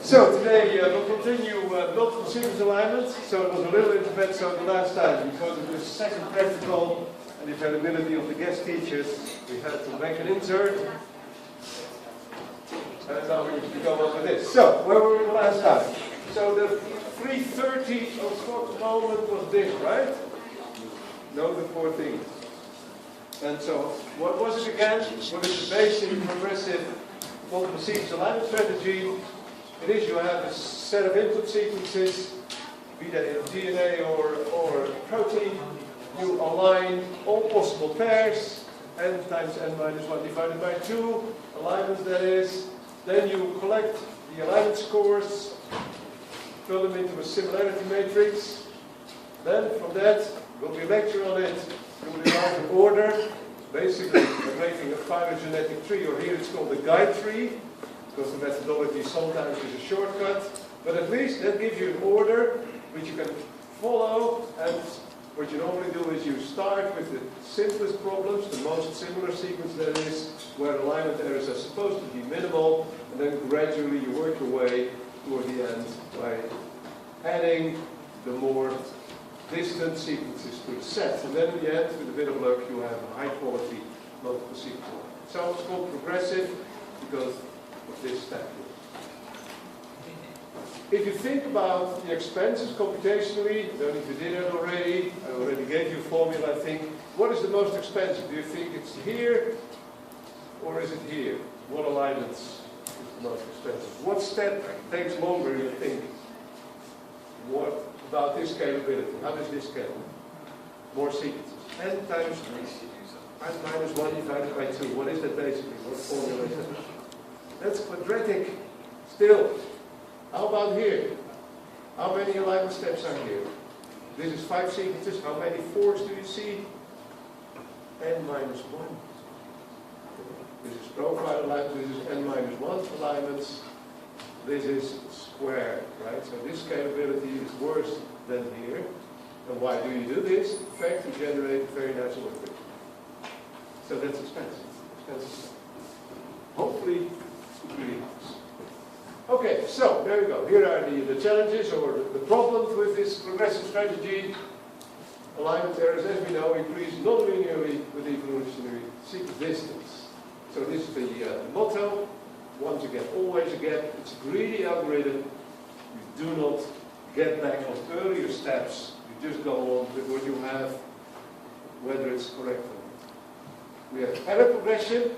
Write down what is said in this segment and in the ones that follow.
So today we'll continue multiple sequence alignment. So it was a little intermezzo the last time because of the second practical and the availability of the guest teachers. We had to make an insert. And now we go on with this. So where were we the last time? So the 3:30 o'clock moment was this, right? No, the 14th. And so what was it again? What is the basic progressive multiple sequence alignment strategy? It is you have a set of input sequences, be that in DNA or protein. You align all possible pairs, n times n minus 1 divided by 2, alignments that is. Then you collect the alignment scores, fill them into a similarity matrix. Then from that, there will be a lecture on it. You will divide in order. Basically, we're making a phylogenetic tree, or here it's called a guide tree, because the methodology sometimes is a shortcut. But at least that gives you an order which you can follow. And what you normally do is you start with the simplest problems, the most similar sequence that is, where alignment errors are supposed to be minimal, and then gradually you work your way toward the end by adding the more distant sequences to the set. And then in the end, with a bit of luck, you have a high quality multiple sequence. So it's called progressive because of this step. If you think about the expenses computationally, I don't know if you did it already, I already gave you a formula, I think. What is the most expensive? Do you think it's here or is it here? What alignments is the most expensive? What step takes longer, you think? What about this scalability? How does this scale? More sequences. N times n minus 1 divided by 2. What is that basically? What formula is that? That's quadratic still. How about here? How many alignment steps are here? This is 5 sequences. How many 4s do you see? N minus 1. This is profile alignment. This is N minus 1 alignments. This is square, right? So this scalability is worse than here. And why do you do this? In fact, you generate a very nice order. So that's expensive. Hopefully, it really helps. Okay, so there we go. Here are the challenges or the problems with this progressive strategy. Alignment errors, as we know, increase non-linearly with evolutionary sequence distance. So this is the motto. Once a gap, always a gap. It's a greedy algorithm. You do not get back on earlier steps. You just go on with what you have, whether it's correct or not. We have error progression.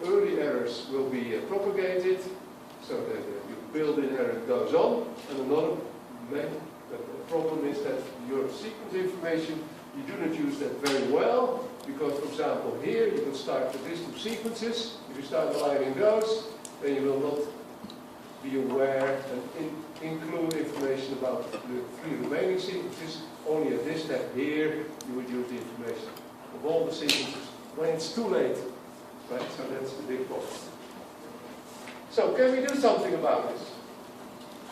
Early errors will be propagated. So that you build in error, it goes on. And another main problem is that your sequence information, you do not use that very well. Because, for example, here you can start with distant sequences. If you start aligning those, then you will not be aware and include information about the 3 remaining sequences. Only at this step here, you would use the information of all the sequences when it's too late. Right? So that's the big problem. So can we do something about this?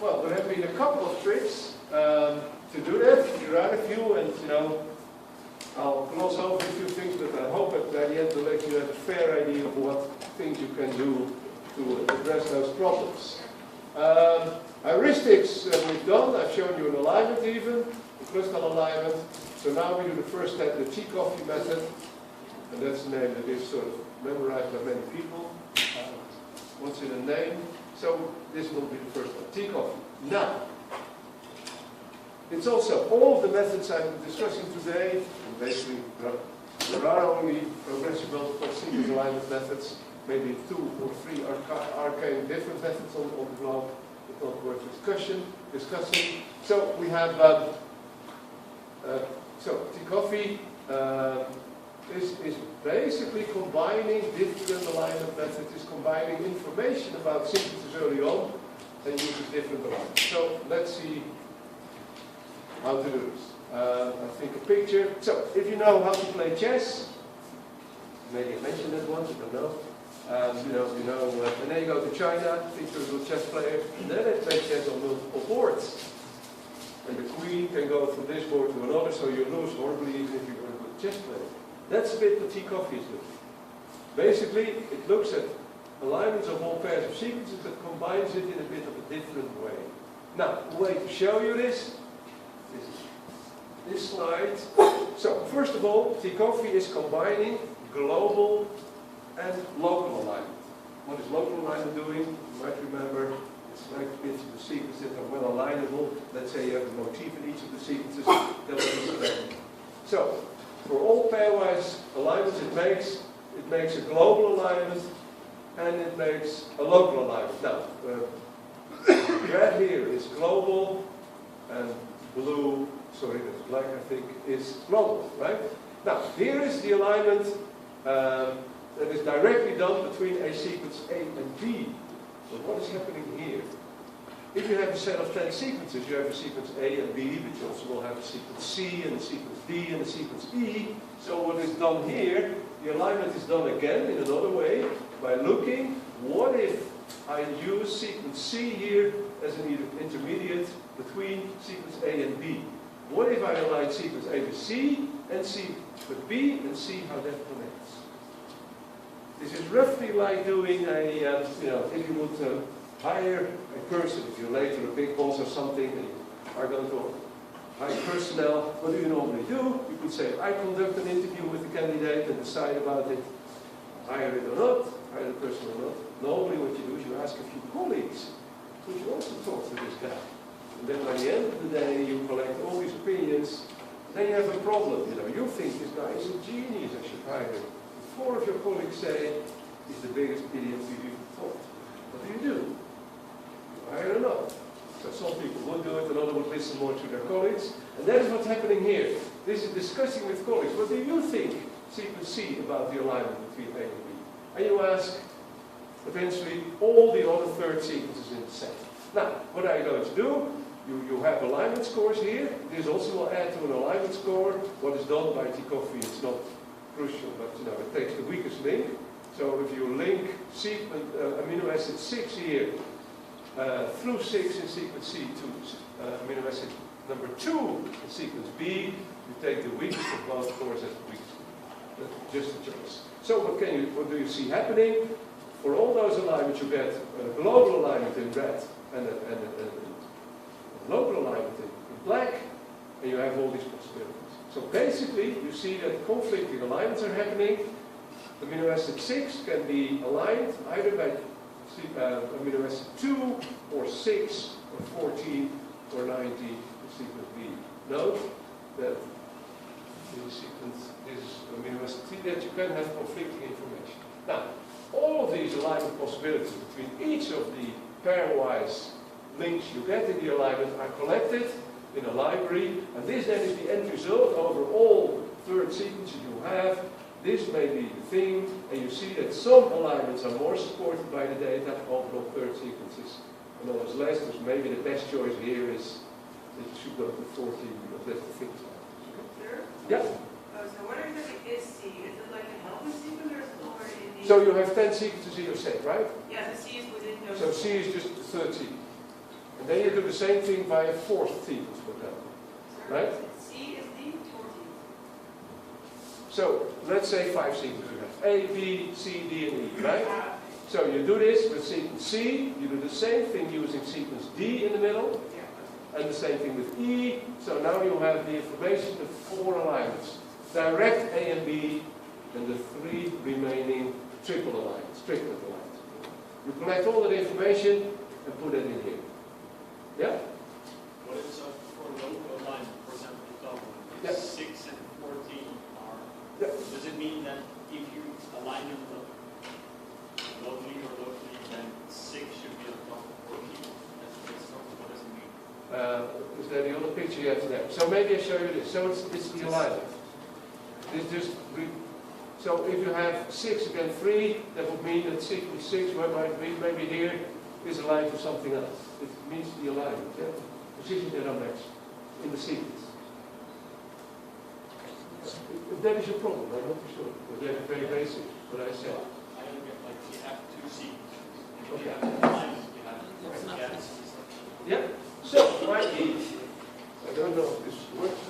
Well, there have been a couple of tricks to do that. Here are a few, and I'll gloss over a few things, but I hope at the end to let you have a fair idea of what things you can do to address those problems. Heuristics we've done. I've shown you an alignment even, a crystal alignment. So now we do the first step, the tea coffee method. And that's the name that is sort of memorized by many people. What's in a name? So this will be the first one, tea coffee. Now, it's also all of the methods I'm discussing today. Basically, there are only progressive multiple sequence alignment methods, maybe 2 or 3 arcane different methods on the globe. It's not worth discussing. So we have tea coffee is basically combining different alignment methods, is combining information about sequences early on and uses different alignments. So let's see how to do this. I think a picture. So if you know how to play chess, maybe I mentioned that once, I don't know. And then you go to China, teachers are a chess player, and then they play chess on multiple boards. And the queen can go from this board to another, so you lose horribly even if you're a good chess player. That's a bit what tea coffee is doing. Basically, it looks at alignments of all pairs of sequences, but combines it in a bit of a different way. Now, the way to show you this is this slide. So, first of all, T-Coffee is combining global and local alignment. What is local alignment doing? You might remember, it's like bits of the sequences that are well alignable. Let's say you have a motif in each of the sequences, that will be selected. So, for all pairwise alignments it makes a global alignment and it makes a local alignment. Now, red here is global and blue, sorry, that's black I think, is global, right? Now, here is the alignment that is directly done between a sequence A and B. So what is happening here? If you have a set of 10 sequences, you have a sequence A and B, but you also will have a sequence C and a sequence D and a sequence E. So what is done here, the alignment is done again in another way by looking, what if I use sequence C here as an intermediate between sequence A and B? What if I align sequence A with C and C with B and see how that connects? This is roughly like doing a, if you would hire a person, if you're later a big boss or something, and you are going to hire personnel, what do you normally do? You could say, I conduct an interview with the candidate and decide about it, hire it or not, hire the person or not. Normally what you do is you ask a few colleagues, would you also talk to this guy? And then by the end of the day, you collect all these opinions, then you have a problem. You think this guy is a genius, I should hire him. 4 of your colleagues say, he's the biggest idiot you've ever thought. What do? You hire or not? So some people would do it, and others would listen more to their colleagues. And that is what's happening here. This is discussing with colleagues. What do you think, sequence C, about the alignment between A and B? And you ask, eventually, all the other third sequences in the set. Now, what are you going to do? You have alignment scores here. This also will add to an alignment score. What is done by T-Coffee, it's not crucial, but it takes the weakest link. So if you link amino acid 6 here through 6 in sequence C to amino acid number 2 in sequence B, you take the weakest of both scores as the weakest. That's just a choice. So what do you see happening? For all those alignments, you get a global alignment in red and a local alignment in black, and you have all these possibilities. So basically, you see that conflicting alignments are happening. Amino acid 6 can be aligned either by amino acid 2, or 6, or 14, or 90 in sequence B. Note that in the sequence is amino acid 3 that you can have conflicting information. Now, all of these alignment possibilities between each of the pairwise links you get in the alignment are collected in a library, and this then is the end result over all third sequences you have. This may be the thing, and you see that some alignments are more supported by the data over all third sequences, and others less. So maybe the best choice here is that you should go to 14, because that's the thing. Sure. Yeah? So what exactly is C? Is it like a helper sequence, or is it already in the... So you have 10 sequences in your set, right? Yeah, the C is within those... So C is just the third sequence. And then you do the same thing by a fourth sequence, for example. Right? C is the 14th. So let's say 5 sequences. You have A, B, C, D, and E, right? So you do this with sequence C, you do the same thing using sequence D in the middle, and the same thing with E. So now you have the information of 4 alignments. Direct A and B, and the 3 remaining triple alignments, triplet alignments. You collect all that information and put it in here. Yeah? What is for local alignment, for example, the top one? Yeah. 6 and 14 are. Yeah. Does it mean that if you align them locally, then 6 should be on top of 14? What does it mean? Is there the other picture you have there? So maybe I show you this. So it's the alignment. So if you have 6 again 3, that would mean that sequence 6, where might be maybe here, is aligned to something else. It means the alignment, yeah? Position that are next in the sequence. If that is your problem, I'm not too sure. But that is very basic, what I said. I don't get, like, you have 2 sequences. If Okay. you have alignment, you have gaps. Yeah? So, might be, I don't know if this works,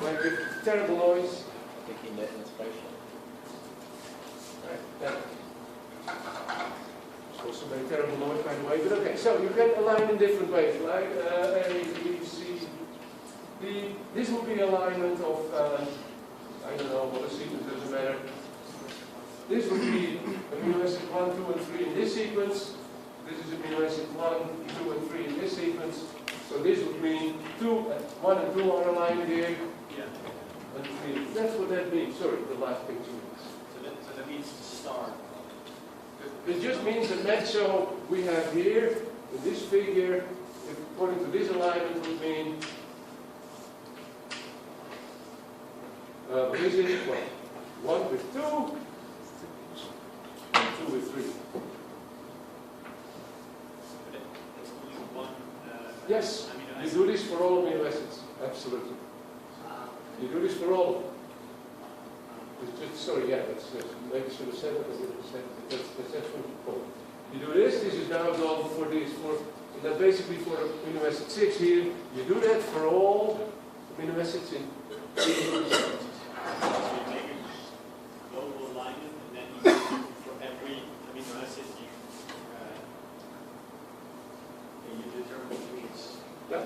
might be terrible noise. Thinking that inspiration. Right. Yeah. Also very terrible noise, by the way, but okay, so you can align in different ways, like A, B, C, D. This would be alignment of, I don't know what a sequence, doesn't matter. This would be amino acid 1, 2, and 3 in this sequence. This is amino acid 1, 2, and 3 in this sequence. So this would mean 1 and 2 are aligned here, Yeah. and 3. That's what that means. Sorry, the last picture means. So that means to start. It just means that match, so we have here, in this figure, according to this alignment, would mean, what is it? Well, 1 with 2, 2 with 3. It's only one. Yes, amino you acid. do this for all amino acids, absolutely. You do this for all of them. Sorry, yeah, maybe I should have said that, that's actually the point. You do this is now done for this, and that basically for amino acid 6 here, you do that for all amino acids in. So you make a global alignment, and then you for every amino acid you determine which. Yeah.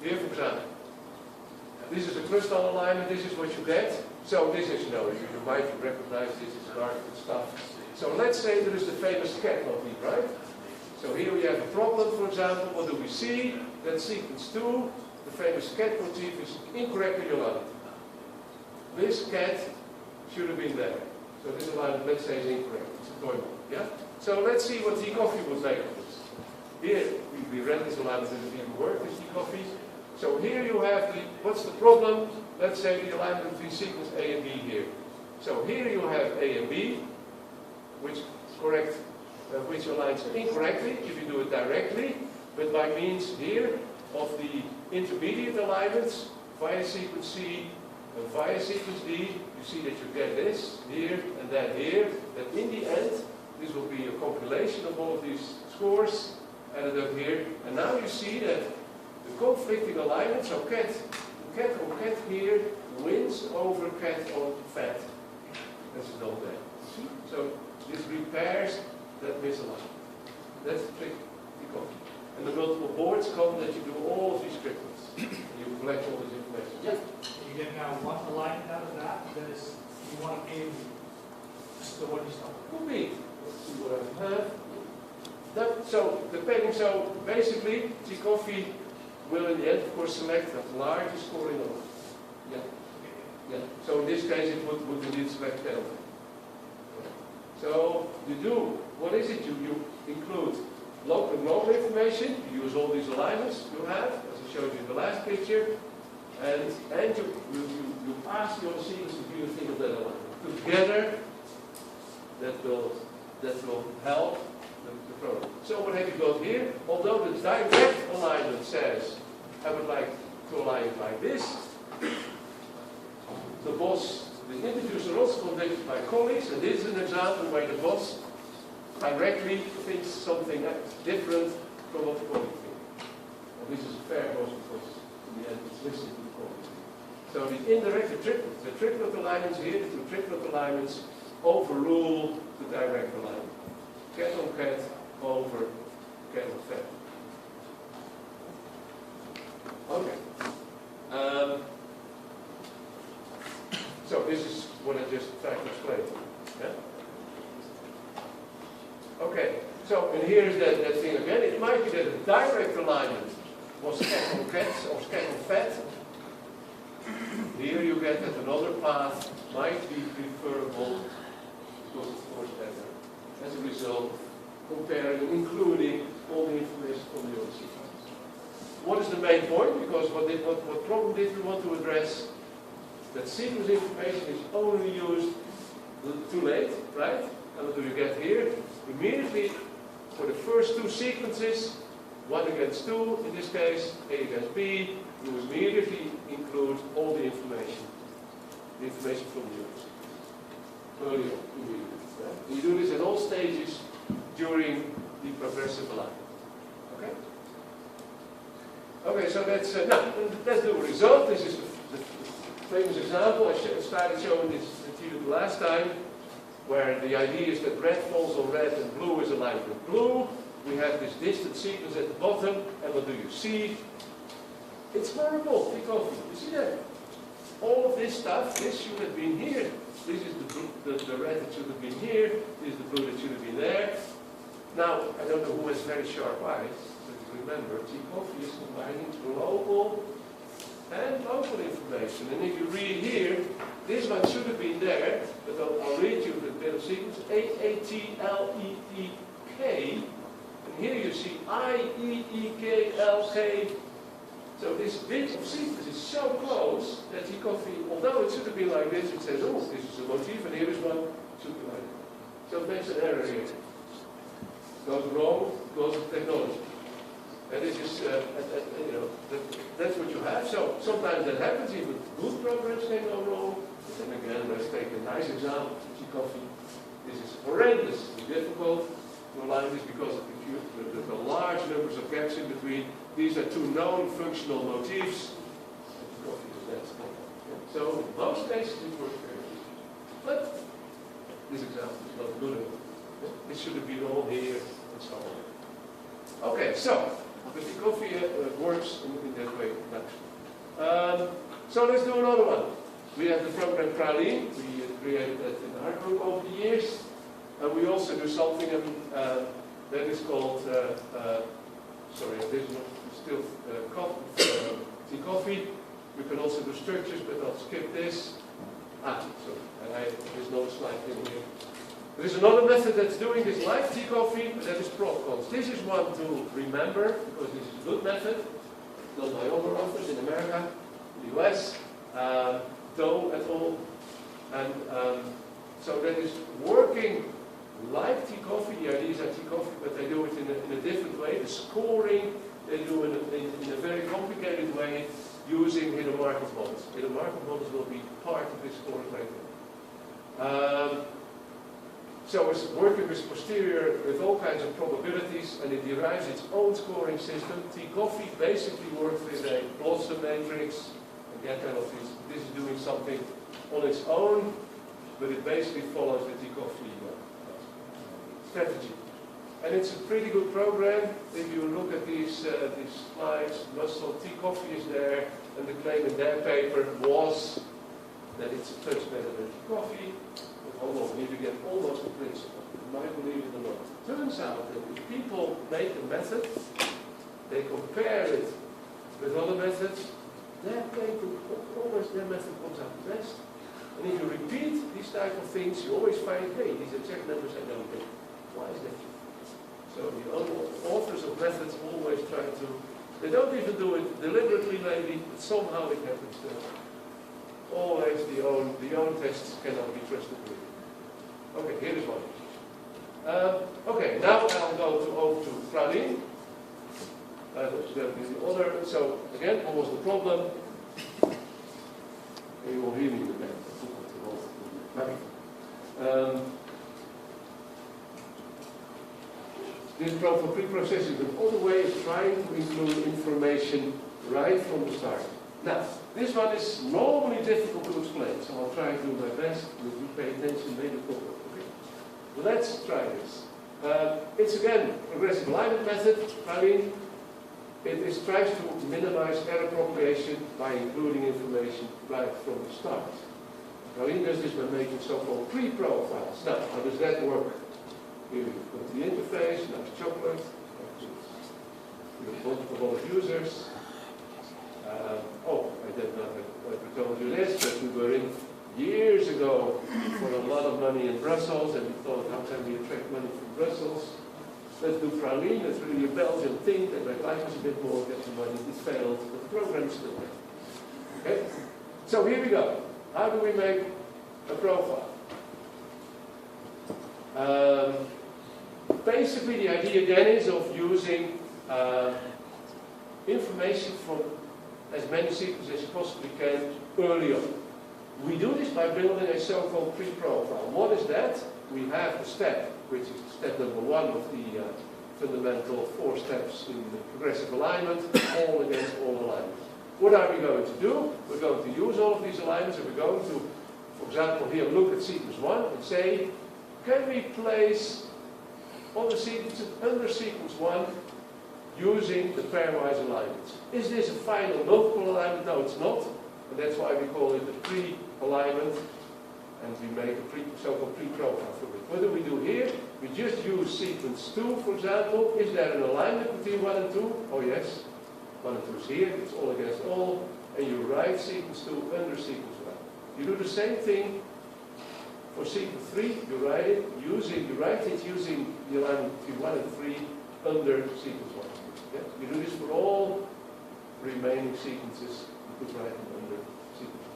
Here, for example, this is a crystal alignment, this is what you get. So this is, you might recognize this is dark stuff. So let's say there is the famous cat motif, right? So here we have a problem, for example, what do we see? That sequence 2, the famous cat motif is incorrectly aligned. This cat should have been there. So this alignment, let's say, is incorrect. It's going on, yeah? So let's see what tea coffee would make of this. Here, we read this alignment and it didn't work, this tea coffee. So here you have what's the problem? Let's say the alignment between sequence A and B here. So here you have A and B, which aligns incorrectly if you do it directly, but by means here of the intermediate alignments via sequence C and via sequence D, you see that you get this here and that here, that in the end, this will be a compilation of all of these scores added up here, and now you see that the conflicting alignments, so cat on cat here wins over cat on fat. That's it all there. So this repairs that misalignment. That's the trick. And the multiple boards come that you do all of these triplets. You collect all this information. Yeah. You get now one alignment out of that, that is, you want to aim, so what do you start? Could be. Let's see what I have. So basically, tea coffee will in the end, of course, select the largest scoring order. Yeah. Yeah. So in this case, it would indeed select penalty. So you do, what is it? You include local and global information, you use all these alignments you have, as I showed you in the last picture, and you ask your sequence to do a thing of that alignment. Together, that will help the program. So what have you got here? Although the direct alignment says, I would like to align it like this, the boss, the interviews are also conducted by colleagues, and this is an example where the boss directly thinks something different from what the colleague thinks. And this is a fair boss because in the end it's listening to the colleague. So the indirect, the triplet alignments here, the two triplet alignments overrule the direct alignment. Cat on cat over cat on fat. Okay. So this is what I just tried to explain. Yeah? Okay, so and here's that thing again. It might be that a direct alignment was cat on cat or cat on fat. Here you get that another path might be preferable because of course better. As a result, comparing and including all the information from the other sequence. What is the main point? Because what problem did we want to address? That sequence information is only used too late, right? And what do you get here? Immediately, for the first two sequences, 1 against 2, in this case, A against B, you immediately include all the information from the other sequence. Early on, immediately. Right? You do this at all stages during the progressive alignment. Okay? Okay, so that's the result. This is the famous example. I started showing this to you the last time. where the idea is that red falls on red and blue is aligned with blue. We have this distant sequence at the bottom, and what do you see? It's horrible, T coffee. You see that? All of this stuff, this should have been here. This is the red that should have been here. This is the blue that should have been there. Now, I don't know who has very sharp eyes, but remember, T coffee is combining global and local information. And if you read here, this one should have been there, but I'll read you the bit of sequence. A-A-T-L-E-E-K. And here you see I-E-E-K-L-K. So this bit of sequence is so close that T coffee, although it should have been like this, it says, oh, this is a motif, and here is one, it should be like this. So it makes an error here. Goes wrong because of technology. And this is, that's what you have. So sometimes that happens, even good programs can go wrong. But then again, let's take a nice example, T coffee. This is horrendously difficult to align this because there's a large numbers of gaps in between. These are two known functional motifs. T coffee is that small. So in most cases it works very easy. But this example is not good enough. It should have been all here and so on. Okay, so the T coffee works in that way. So let's do another one. We have the program Praline. We created that in our group over the years. And we also do something that is called, sorry, this is still T coffee. We can also do structures, but I'll skip this. There's no slide in here. There is another method that's doing this like T coffee, but that is protocols. This is one to remember, because this is a good method. Done by other authors in America, in the US, Doe et al. And so that is working like T coffee. The ideas are T coffee, but they do it in a different way. The scoring, they do it in a very complicated way, using hidden Markov models. Hidden Markov models will be part of this course later. So it's working with posterior with all kinds of probabilities, and it derives its own scoring system. T coffee basically works with a Blossom matrix, and that kind of thing. This is doing something on its own, but it basically follows the T coffee strategy. And it's a pretty good program. If you look at these slides, Muscle T coffee is there, and the claim in their paper was that it's a touch better than T coffee. Hold on, we need to get almost the principle. You might believe it or not. It turns out that if people make a method, they compare it with other methods, their method comes out the best. And if you repeat these type of things, you always find, hey, these exact numbers I don't get. Why is that? So the authors of methods always try to, they don't even do it deliberately maybe, but somehow it happens. Always the own tests cannot be trusted with. Okay, here is one. Okay, now I'll go over to Praline. The other. So again, what was the problem? You will hear me in the back. This problem for pre-processing, the other way is trying to include information right from the start. Now, this one is normally difficult to explain, so I'll try to do my best. If you pay attention, maybe it will work. Okay. Let's try this. It's again progressive alignment method. Praline. It tries to minimize error propagation by including information right from the start. Praline does this by making so-called pre-profiles. Now, how does that work? Here we go to the interface, nice chocolate. We have multiple users. I did not have told you this, but we were in years ago for a lot of money in Brussels, and we thought, how can we attract money from Brussels? Let's do Praline, that's really a Belgian thing, that might like us a bit more, get some money. It failed, but the program is still there. Okay? So here we go. How do we make a profile? Basically, the idea again is of using information from as many sequences as you possibly can early on. We do this by building a so-called pre-profile. What is that? We have a step, which is step number 1 of the fundamental 4 steps in the progressive alignment, all against all alignments. What are we going to do? We're going to use all of these alignments, and we're going to, for example, here look at sequence 1 and say, can we place all the sequences under sequence 1 using the pairwise alignments? Is this a final multiple alignment? No, it's not. And that's why we call it a pre-alignment. And we make a so-called pre-profile for it. What do we do here? We just use sequence 2, for example. Is there an alignment between 1 and 2? Oh yes. 1 and 2 is here. It's all against all. And you write sequence 2 under sequence 1. You do the same thing for sequence 3. You write it using the alignment between 1 and 3 under sequence 1. Yeah? You do this for all remaining sequences. You could write them under sequence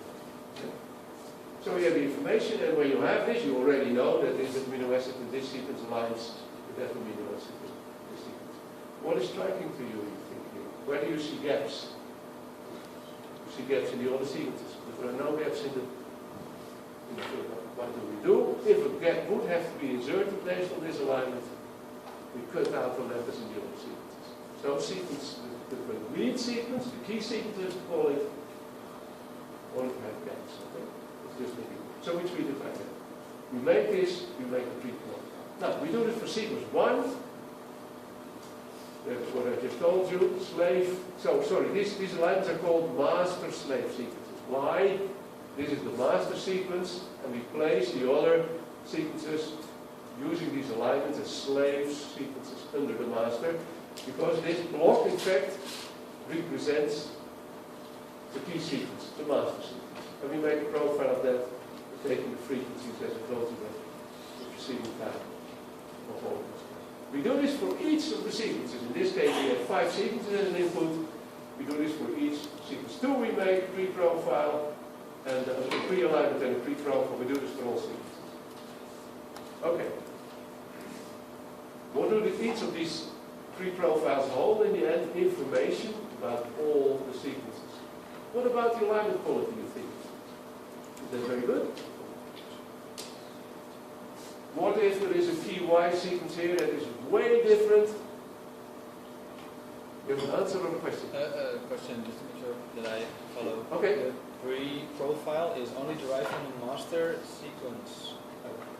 1. Yeah? So we have the information, and when you have this, you already know that this amino acid in this sequence aligns with that amino acid in this sequence. What is striking to you, you think here? Where do you see gaps? You see gaps in the other sequences, but there are no gaps in the field. What do? If a gap would have to be inserted based on this alignment, we cut out the letters in the other sequences. So sequence, the read sequence, the key sequence, as we call it, won't have gaps. Okay? It's just a key. So which we define that. We make this, we make a pre-profile. Now, we do this for sequence 1. That's what I just told you. Slave. So, sorry, these alignments are called master-slave sequences. Why? This is the master sequence, and we place the other sequences using these alignments as slave sequences under the master, because this block, in fact, represents the key sequence, the master sequence. And we make a profile of that, taking the frequencies as a close to the preceding time of all this. We do this for each of the sequences. In this case, we have 5 sequences as an input. We do this for each sequence. 2 we make a pre-profile, and a pre-alignment and a pre-profile. We do this for all sequences. Okay. What do each of these pre-profiles hold in the end? Information about all the sequences. What about the alignment quality, you think? Is that very good? What if there is a key Y sequence here that is way different? You have an answer or a question? Question, just to make sure that I follow. Okay. The pre-profile is only derived from the master sequence.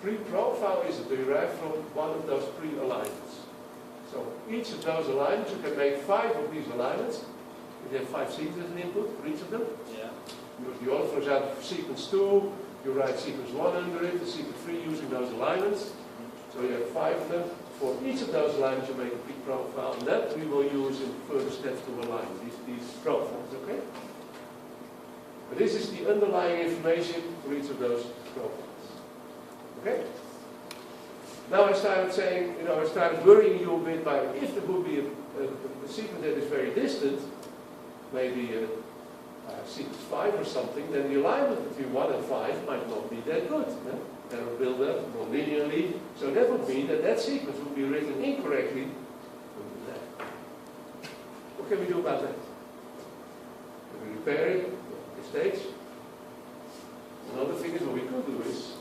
Pre-profile is derived from one of those pre-alignments. So each of those alignments, you can make 5 of these alignments. You have 5 sequences as an input for each of them. Yeah. You also, for example, for sequence 2, you write sequence 1 under it, the sequence 3 using those alignments. So you have 5 of them. For each of those alignments, you make a pre-profile, and that we will use in further steps to align these profiles, okay? But this is the underlying information for each of those profiles. Okay? Now I started saying, I started worrying you a bit by if there would be a sequence that is very distant, maybe sequence 5 or something, then the alignment between 1 and 5 might not be that good. Yeah? That will build up more linearly. So that would mean that sequence would be written incorrectly. What can we do about that? Can we repair it? Mistakes? Another thing is what we could do is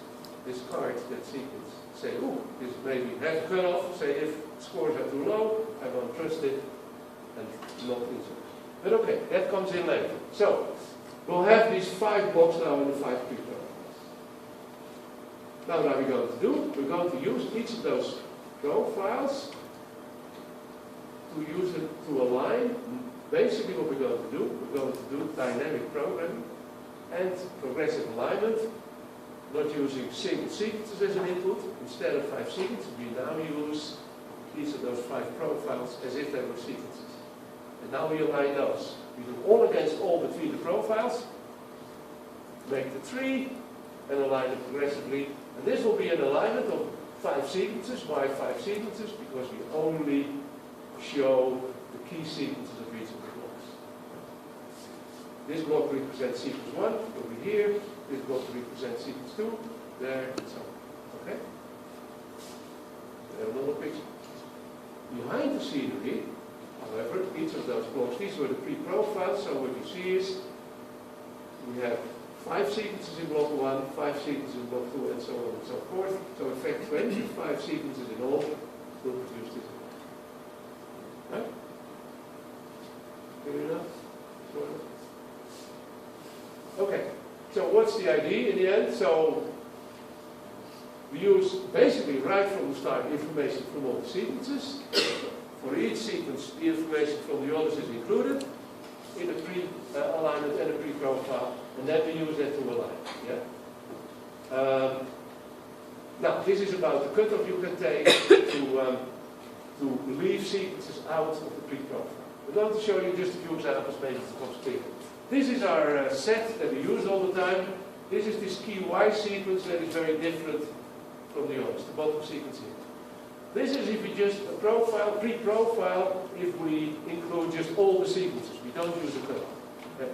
discard that sequence. Say, oh, this maybe has a cutoff. Say if scores are too low, I won't trust it and not insert. But okay, that comes in later. So we'll have these 5 blocks now in the 5 pre-profiles. Now what are we going to do? We're going to use each of those profiles to use it to align. Basically what we're going to do dynamic programming and progressive alignment, not using single sequences as an input. Instead of 5 sequences, we now use each of those 5 profiles as if they were sequences. And now we align those. We do all against all between the profiles, make the tree, and align it progressively. And this will be an alignment of 5 sequences. Why 5 sequences? Because we only show the key sequences of each of the blocks. This block represents sequence 1 over here. This block represents sequence 2, there, and so on. Okay? There another picture. Behind the scenery, however, each of those blocks, these were the pre-profiles, so what you see is we have 5 sequences in block 1, 5 sequences in block 2, and so on and so forth. So in fact, 25 sequences in all will produce this. Right? Clear enough? Sort of? Okay. So what's the idea in the end? So We use basically right from the start information from all the sequences. For each sequence, the information from the others is included in a pre-alignment and a pre-profile, and then we use that to align. Yeah? Now, this is about the cutoff you can take to leave sequences out of the pre-profile. I'm going to show you just a few examples, maybe it becomes clear. This is our set that we use all the time. This is this key Y sequence that is very different from the others, the bottom sequence here. This is if we just profile, pre-profile, if we include just all the sequences. We don't use a cutoff.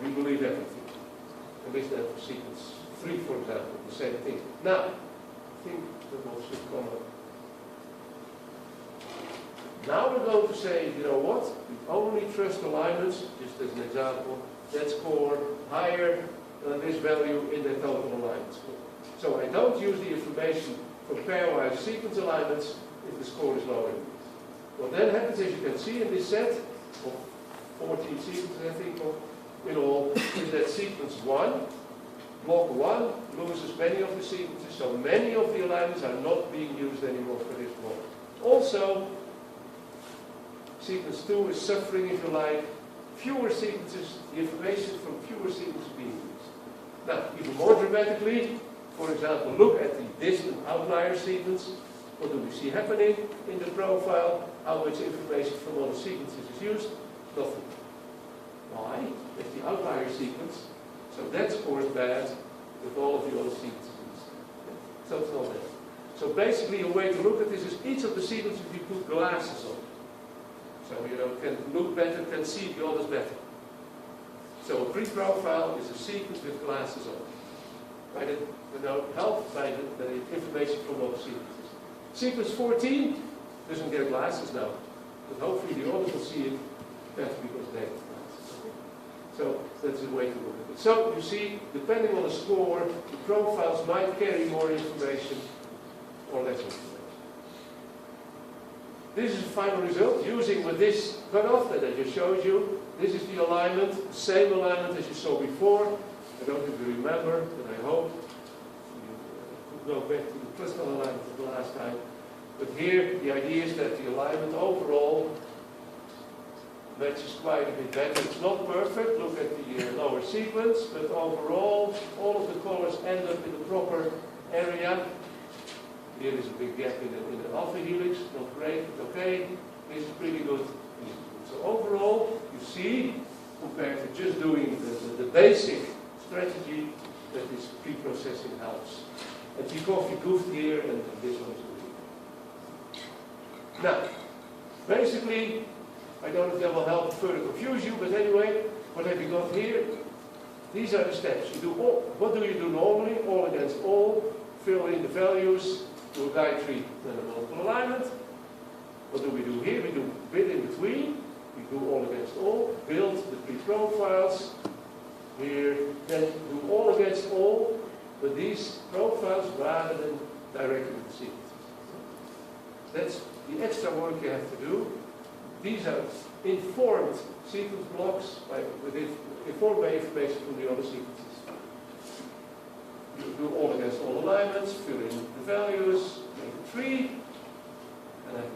We believe everything. And this then for sequence 3, for example, the same thing. Now, I think that all should come up. Now we're going to say, you know what? We only trust alignments, just as an example, that score higher than this value in the total alignment score. So I don't use the information from pairwise sequence alignments if the score is lower than this. What then happens, as you can see in this set of 14 sequences, I think, in all, is that sequence 1, block 1, loses many of the sequences, so many of the alignments are not being used anymore for this block. Also, sequence 2 is suffering, if you like, fewer sequences, the information from fewer sequences being used. Now, even more dramatically, for example, look at the distant outlier sequence. What do we see happening in the profile? How much information from other sequences is used? Nothing. Why? It's the outlier sequence, so that scores bad with all of the other sequences. So it's not bad. So basically, a way to look at this is each of the sequences we put glasses on. So, you know, can look better, can see the others better. So a pre-profile is a sequence with glasses on. Right? It, you know, helped by the information from other sequences. Sequence 14 doesn't get glasses now, but hopefully the others will see it better because they have glasses. So that's a way to look at it. So you see, depending on the score, the profiles might carry more information or less information. This is the final result, using with this cutoff that I just showed you. This is the alignment, the same alignment as you saw before. I don't know if you remember, but I hope you could go back to the crystal alignment of the last time. But here, the idea is that the alignment overall matches quite a bit better. It's not perfect, look at the lower sequence, but overall, all of the colors end up in the proper area. Here is a big gap in the alpha helix, not great, but okay. This is pretty good. So overall, you see, compared to just doing the basic strategy, that this pre-processing helps. And Tchaikovsky goofed here, and this one is good. Now, basically, I don't know if that will help further confuse you, but anyway, what have you got here? These are the steps. You do all, what do you do normally? All against all, fill in the values, do a guide tree, then a multiple alignment. What do we do here? We do bit in between. We do all against all, build the pre-profiles. Here, then do all against all, but these profiles rather than directly with the sequences. That's the extra work you have to do. These are informed sequence blocks informed by information from the other sequences. You do all against all alignments, fill in the values, make a tree, and then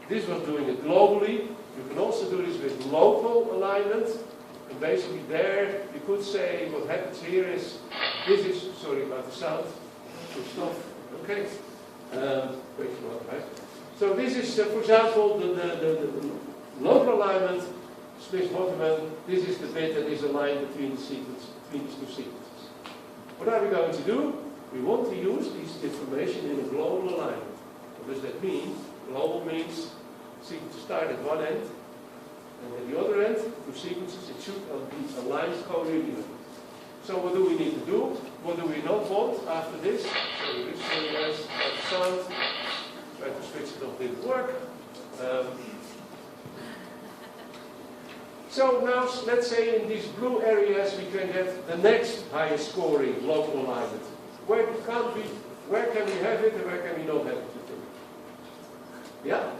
this was doing it globally. You can also do this with local alignment. And basically there, you could say what happens here is, this is, sorry about the sound, good stuff, okay. Wait for what, right? So this is, for example, the local alignment, Smith-Waterman, this is the bit that is aligned between the sequence, between these two sequences. What are we going to do? We want to use this information in a global alignment. What does that mean? Global means sequences start at one end, and at the other end, two sequences, it should be aligned co-linearly. So what do we need to do? What do we not want after this? So this guys have sound. Try to switch it off, didn't work. So now, let's say in these blue areas we can get the next highest scoring local alignment. Where can we have it and where can we not have it? Yeah?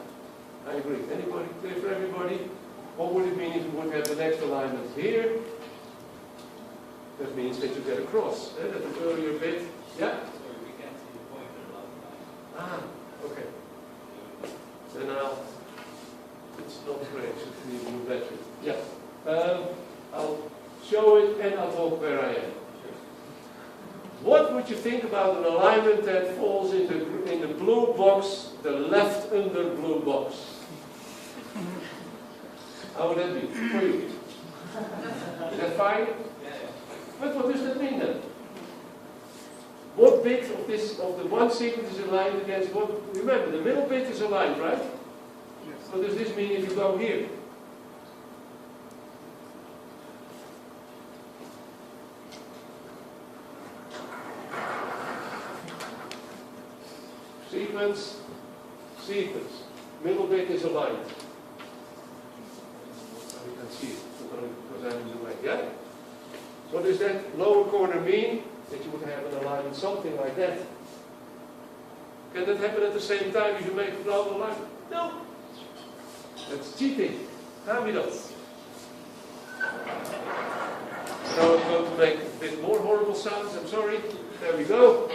I agree. Anybody, clear for everybody? What would it mean if we would have the next alignment here? That means that you get a cross. That an earlier bit. Yeah? Sorry, we can't see the pointer last time. Okay. Then it's not great, so it needs a new battery. Yeah. I'll show it and I'll talk where I am. What would you think about an alignment that falls in the blue box, the left under blue box? How would that be for you? Is that fine? Yeah. But what does that mean then? What bit of the one sequence is aligned against what? Remember, the middle bit is aligned, right? Yes. What does this mean if you go here? Sequence, sequence. Middle bit is aligned. You can see it, because I'm in the way. Yeah? What does that lower corner mean? That you would have an alignment something like that. Can that happen at the same time as you make a global alignment? No. That's cheating. How we don't. So I'm going to make a bit more horrible sounds. I'm sorry. There we go.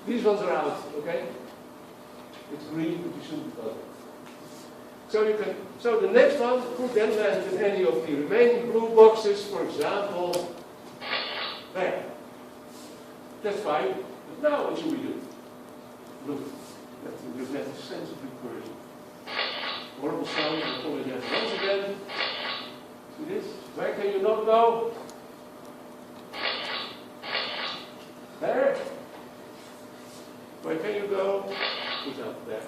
These ones are out, okay? It's green, but you shouldn't go. So the next one could then land in any of the remaining blue boxes, for example, there. That's fine. But now what should we do? Look, let's let the sense of recursion. Horrible sound, I apologize once again. See this? Where can you not go? There. Where can you go? Put up there.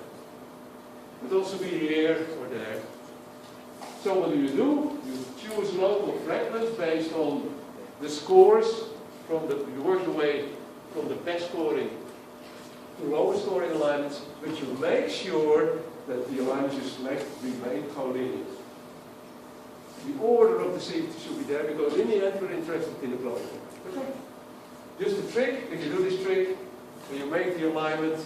Could also be here or there. So what do? You choose local fragments based on the scores you work your way from the best scoring to lowest scoring alignments, but you make sure that the alignments you select remain collinear. The order of the sequence should be there because in the end we're interested in the closure. Okay? Just a trick, if you do this trick, when you make the alignment,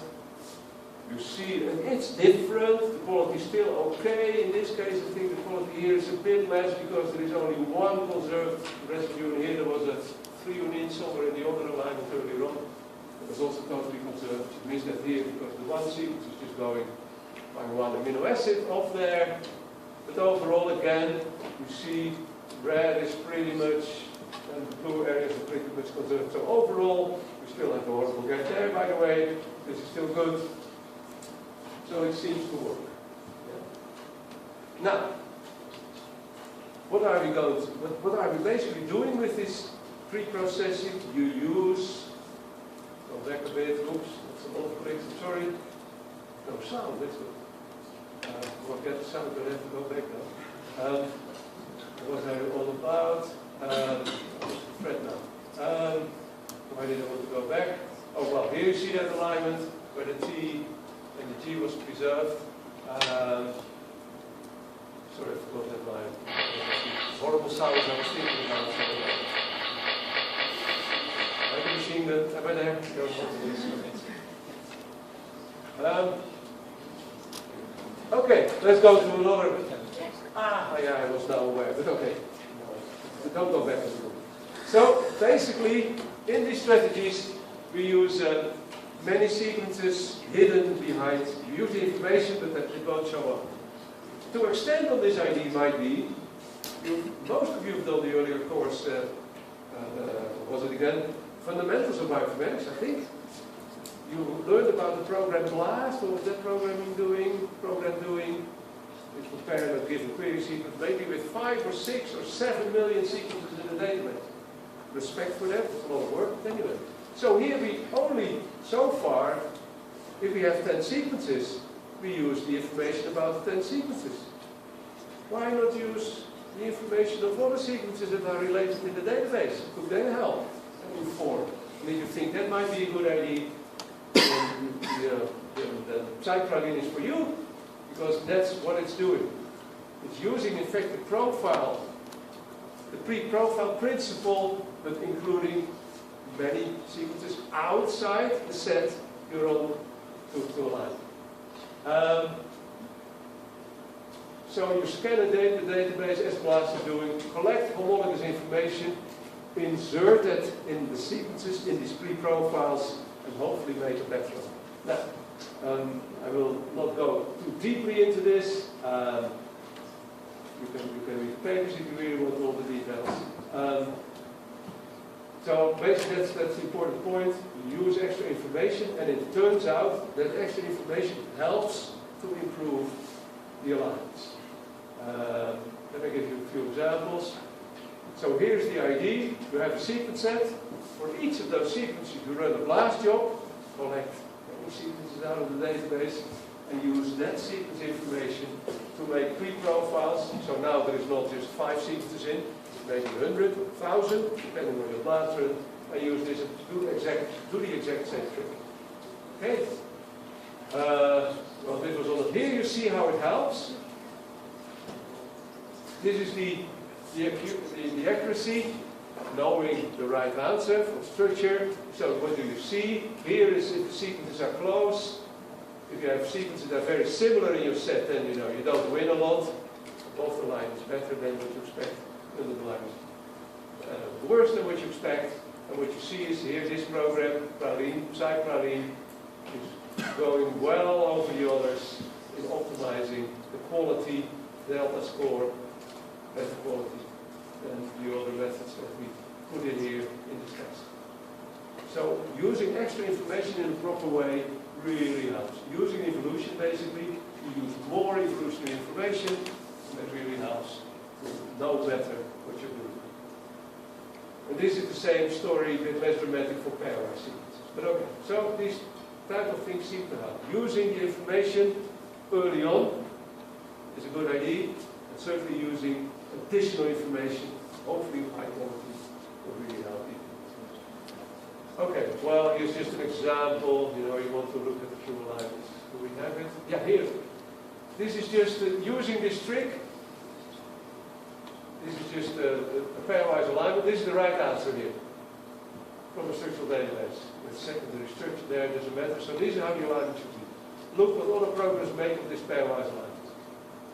you see, and it's different, the quality is still okay. In this case, I think the quality here is a bit less because there is only one conserved residue in here. There was a 3 unit somewhere in the other alignment earlier on. It was also totally conserved. You missed that here because the one sequence is just going by one amino acid off there. But overall, again, you see red is pretty much, and the blue areas are pretty much conserved. So overall, we still have the horrible gap there, by the way. This is still good. So it seems to work. Yeah. Now, what are we basically doing with this pre-processing? You use, go back a bit, oops, that's a lot of clicks, I'm sorry. No sound, that's good. We'll get the sound, but I have to go back now. What was I all about? Fred now. Why did I want to go back? Oh well, here you see that alignment where the T and the G was preserved. Sorry, I forgot that line. Horrible sounds I was thinking about. Have you seen that? Am I there? Okay, let's go to another. Yeah, I was now aware, but okay. But don't go back to the room. So, basically, in these strategies, we use many sequences hidden behind. You use the information, but that it won't show up. To extend on this idea might be, most of you have done the earlier course, was it again? Fundamentals of bioinformatics, I think. You learned about the program BLAST. What was that program doing? It compared a given query sequence, maybe with 5 or 6 or 7 million sequences in the database. Respect for that, it's a lot of work, but anyway. So here we only, so far, if we have 10 sequences, we use the information about the 10 sequences. Why not use the information of other sequences that are related in the database? Could that help and inform? And if you think that might be a good idea, then the site plugin is for you, because that's what it's doing. It's using, in fact, the profile, the pre-profile principle, but including many sequences outside the set you're on to align. So you scan the database as BLAST is doing, collect homologous information, inserted in the sequences, in these pre-profiles, and hopefully make a better one. Now, I will not go too deeply into this. You can read the papers if you really want all the details. So basically that's the important point. You use extra information, and it turns out that extra information helps to improve the alignments. Let me give you a few examples. So here's the ID. You have a sequence set. For each of those sequences, you run a blast job, collect any sequences out of the database, and use that sequence information to make pre-profiles. So now there is not just 5 sequences in, maybe 100, 1,000, depending on your blast run. I use this to do the exact same trick. Okay. Well, this was all it. Here you see how it helps. This is the accuracy, knowing the right answer for structure. So what do you see? Here is if the sequences are close. If you have sequences that are very similar in your set, then you know you don't win a lot. Above the line is better than what you expect. Under the line is worse than what you expect. And what you see is here this program, praline, praline, is going well over the others in optimizing the quality, delta score, better quality than the other methods that we put in here in this test. So using extra information in a proper way really helps. Using evolution basically, you use more evolutionary information, and that really helps to know better what you're doing. And this is the same story, a bit less dramatic for pairwise sequences. But okay, so these type of things seem to help. Using the information early on is a good idea, and certainly using additional information, hopefully of high quality, will really help you. Okay, well, here's just an example. You know, you want to look at the few alignments. Do we have it? Yeah, here. This is just using this trick. This is just a pairwise alignment. This is the right answer here from a structural database. With secondary structure there, it doesn't matter. So this is how the alignment should be. Look what other programs make of this pairwise alignment.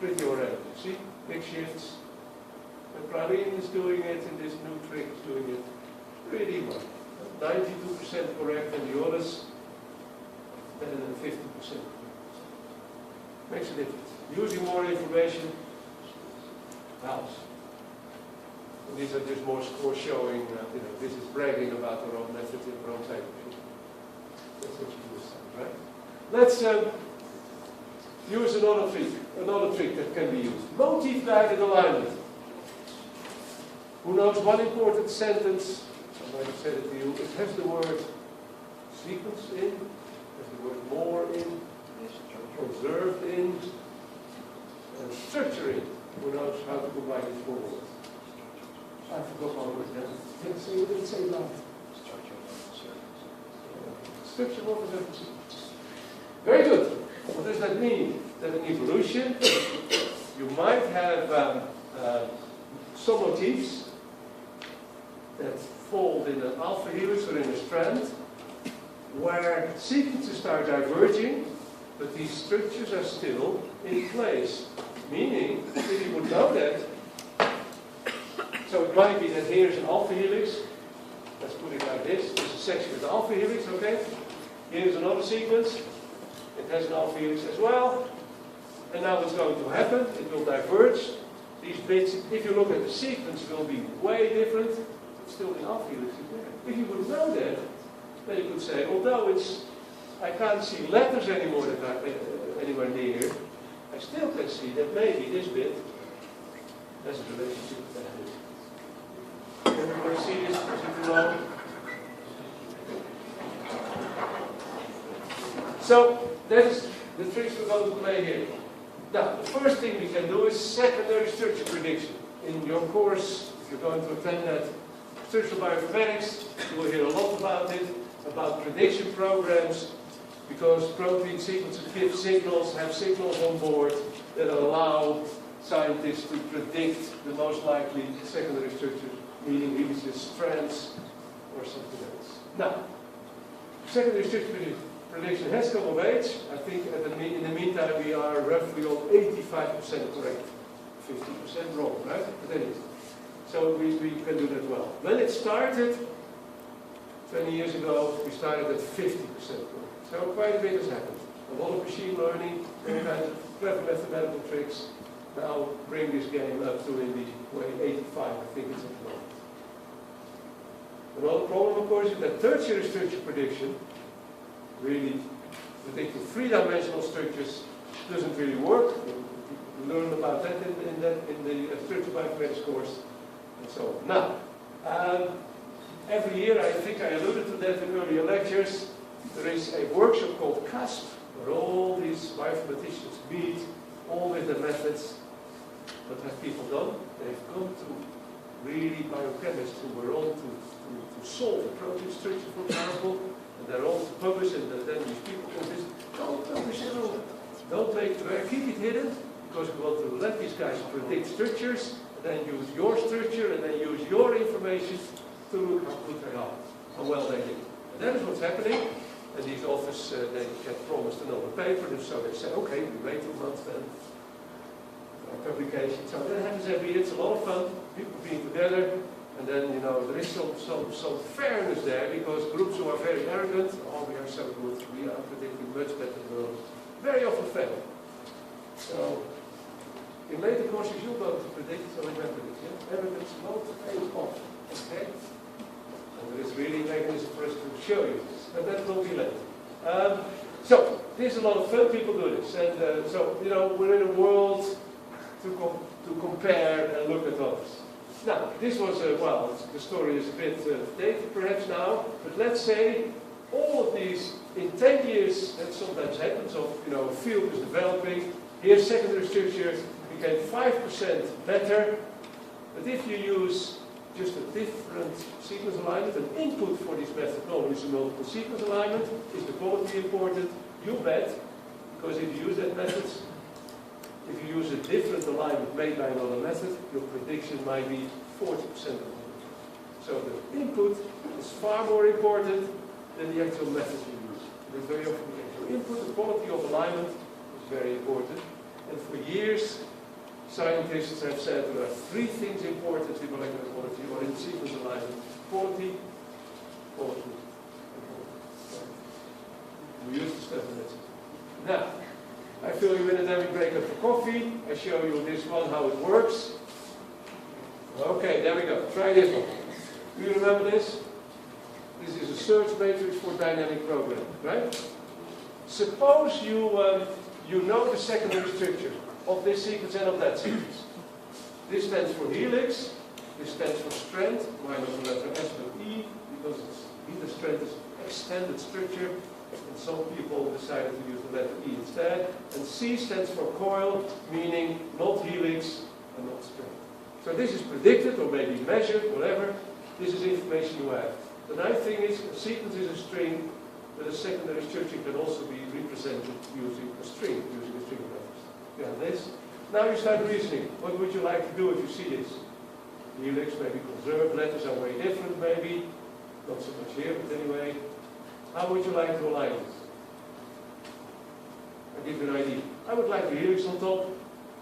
Pretty already. See? Big shifts. And praline is doing it, and this new trick is doing it pretty well. 92% correct, and the others better than 50%. Makes a difference. Using more information helps. And these are just more scores showing, you know, this is bragging about our own method in our own type of thing. That's what you do this time, right? Let's use another trick that can be used. Motif-guided alignment. Who knows one important sentence? I might have said it to you. It has the word sequence in, has the word more in, observed in, and structure in. Who knows how to combine these four words? I forgot my word then. Didn't say that. Structure of observed sequence. Very good. What does that mean? That in evolution, you might have some motifs that fold in an alpha helix or in a strand, where sequences start diverging, but these structures are still in place. Meaning, if you would know that, so it might be that here's an alpha helix, let's put it like this, this is a section with the alpha helix, okay? Here's another sequence, it has an alpha helix as well, and now what's going to happen? It will diverge. These bits, if you look at the sequence, will be way different. Still in alpha helix is there. If you would know that, then you could say, although I can't see letters anymore that are anywhere near, I still can see that maybe this bit has a relationship with that bit. Everybody see this? Is it wrong? So that is the tricks we're going to play here. Now, the first thing we can do is secondary structure prediction. In your course, if you're going to attend that, structural bioinformatics, you will hear a lot about it, about prediction programs, because protein sequences give signals, have signals on board that allow scientists to predict the most likely secondary structures, meaning helixes, strands, or something else. Now, secondary structure prediction has come of age. I think in the meantime we are roughly on 85% correct, 50% wrong, right? But anyway. So we can do that well. When it started, 20 years ago, we started at 50%. So quite a bit has happened. A lot of machine learning, all kinds of clever mathematical tricks now bring this game up to in the way 85, I think it's at the moment. Another problem, of course, is that tertiary structure prediction, really predicting three-dimensional structures, doesn't really work. We learned about that in the structure bioinformatics course, and so on. Now, every year, I think I alluded to that in earlier lectures, there is a workshop called CASP, where all these bioinformaticians meet, all with their methods. What have people done? They've come to really biochemists who were on to solve a protein structure, for example, and they're on to publish, and then these people can visit. Don't publish it all. Don't keep it hidden, because we want to let these guys predict structures, and then use your structure, and then use your information to look how good they are, how well they do. And that is what's happening. And these authors, they get promised another paper, and so they say, okay, we wait 2 months then for our publication. So that happens every year. It's a lot of fun, people being together, and then, you know, there is some fairness there, because groups who are very arrogant, oh, we are so good, we are predicting much better than others, very often fail. So, in later courses, you'll go to predict, so remember this, yeah? Arrogance not pays off, okay? And there is really a mechanism for us to show you this, but that will be later. So, this is a lot of fun, people do this, and so, you know, we're in a world to compare and look at others. Now, this was, well, the story is a bit dated perhaps now, but let's say all of these, in 10 years, that sometimes happens, of, you know, a field is developing, here secondary structure became 5% better, but if you use just a different sequence alignment, an input for this method known as a multiple sequence alignment, is the quality important? You bet, because if you use that method, if you use a different alignment made by another method, your prediction might be 40% of it. So the input is far more important than the actual method you use. That's very often the actual input, the quality of alignment is very important. And for years, scientists have said there are 3 things important in molecular quality or in sequence alignment: quality, quality, and quality. We use the stuff and that's it. Now, I fill you in and then we break up for coffee. I show you this one, how it works. Okay, there we go. Try this one. Do you remember this? This is a search matrix for dynamic programming, right? Suppose you know the secondary structure of this sequence and of that sequence. This stands for helix. This stands for strand, minus the letter S but E, because the strand is extended structure. And some people decided to use the letter E instead. And C stands for coil, meaning not helix and not strand. So this is predicted or maybe measured, whatever. This is information you have. The nice thing is a sequence is a string, but a secondary structure can also be represented using a string reference. You have this. Now you start reasoning. What would you like to do if you see this? Helix, maybe conserved, letters are very different, maybe. Not so much here, but anyway. How would you like to align this? I'll give you an idea. I would like the helix on top,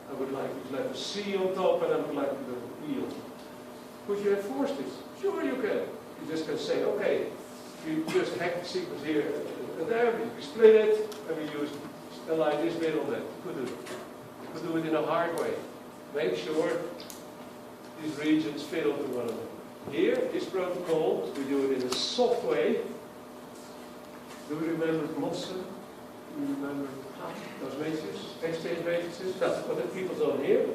I would like the letter C on top, and I would like the E on top. Could you enforce this? Sure you can. You just can say, okay, you just hack the sequence here and there, we split it, and we use align this bit on that. You could do it. You could do it in a hard way. Make sure these regions fit onto one another. Here, this protocol, we do it in a soft way. Do you remember Mossen? Do you remember those matrices, exchange matrices? That's what the people done here.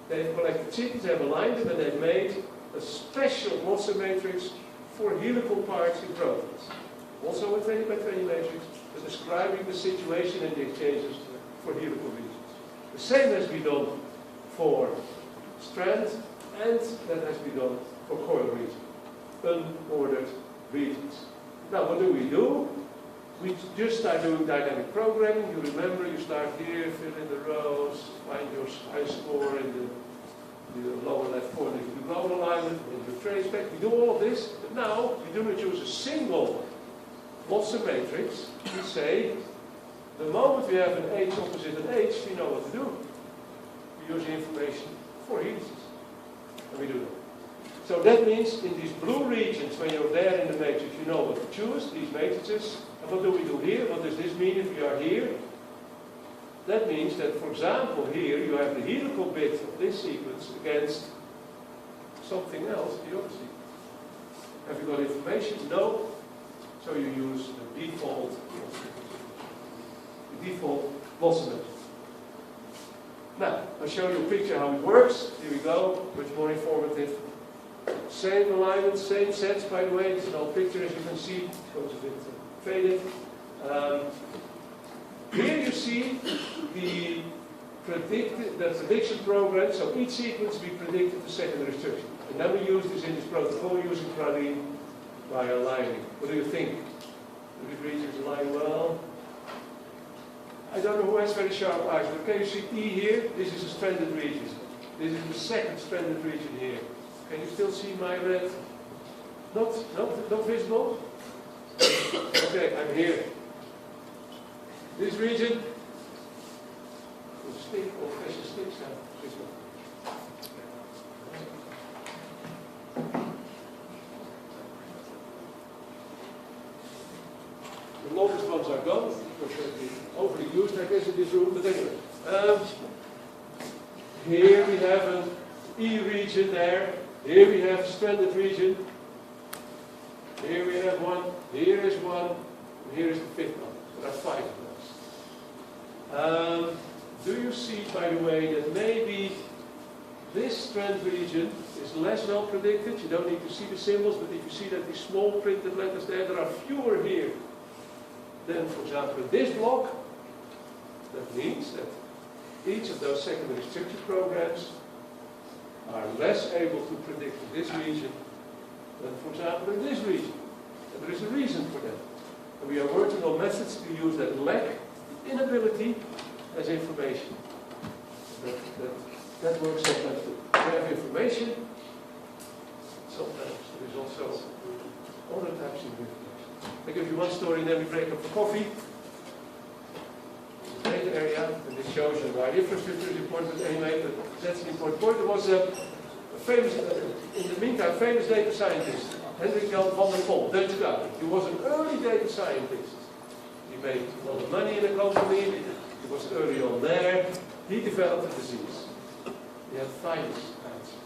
They've collected sequences, they've aligned them, and they've made a special Mossen matrix for helical parts in proteins. Also a 20 by 20 matrix, but describing the situation and the exchanges for helical regions. The same has been done for strands, and that has been done for coil regions, unordered regions. Now, what do? We just start doing dynamic programming. You remember, you start here, fill in the rows, find your high score in the lower left corner. You do global alignment, and your trace back. We do all of this, but now we do not use a single Mossen matrix. We say, the moment we have an H opposite an H, we know what to do. We use the information for helices. And we do that. So that means in these blue regions, when you're there in the matrix, you know what to choose, these matrices. And what do we do here? What does this mean if we are here? That means that, for example, here you have the helical bit of this sequence against something else, the other sequence. Have you got information? No. So you use the default Watson method. Now, I'll show you a picture how it works. Here we go, much more informative. Same alignment, same sets, by the way. It's an old picture, as you can see. It goes a bit faded. Here you see the prediction program. So each sequence we predicted the secondary structure. And then we use this in this protocol using Praline by aligning. What do you think? Do these regions align well? I don't know who has very sharp eyes, but can you see E here? This is a stranded region. This is the second stranded region here. Can you still see my red? Not visible? Okay, I'm here. This region, stick or pressure sticks, this one. The longest ones are gone, because they're overly used, I guess, in this room, but anyway. Here we have an E region there. Here we have a stranded region. Here we have one. Here is one. And here is the fifth one. So there are 5 of those. Do you see, by the way, that maybe this strand region is less well predicted? You don't need to see the symbols, but if you see that these small printed letters there are fewer here than, for example, this block. That means that each of those secondary structure programs are less able to predict in this region than, for example, in this region. And there is a reason for that. And we are working on methods to use that lack, inability, as information. That works sometimes too. We have information, sometimes there is also other types of information. I give you one story and then we break up for coffee. Data area, and this shows you why infrastructure is important anyway, but that's an important point. There was a famous, in the meantime, famous data scientist, Hendrik Jan van der Pol, Dutch guy. He was an early data scientist. He made a lot of money in the company, he was early on there. He developed a disease. He had thymus cancer.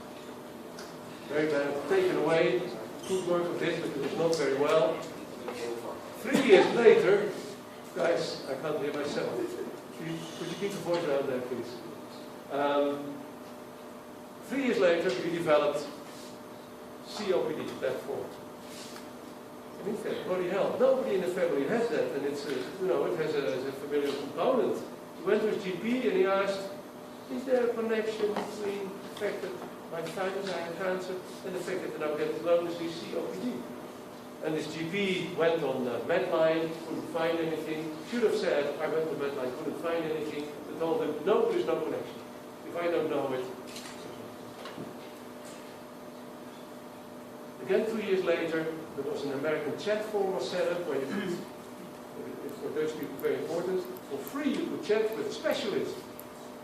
Very bad, taken away, good work of this, but it was not very well. 3 years later, guys, I can't hear myself. Could you keep the voice down there, please? 3 years later, we developed COPD, that form. And he said, bloody hell, nobody in the family has that, and it's it has a familiar component. He went to his GP and he asked, is there a connection between the fact that my thymus, I have cancer, and the fact that I now get lung disease, COPD? And this GP went on Medline, couldn't find anything. Should have said, I went to Medline, couldn't find anything. They told him, no, there is no connection. If I don't know it. Again, 2 years later, there was an American chat forum set up where you could, for Dutch people very important, for free you could chat with specialists.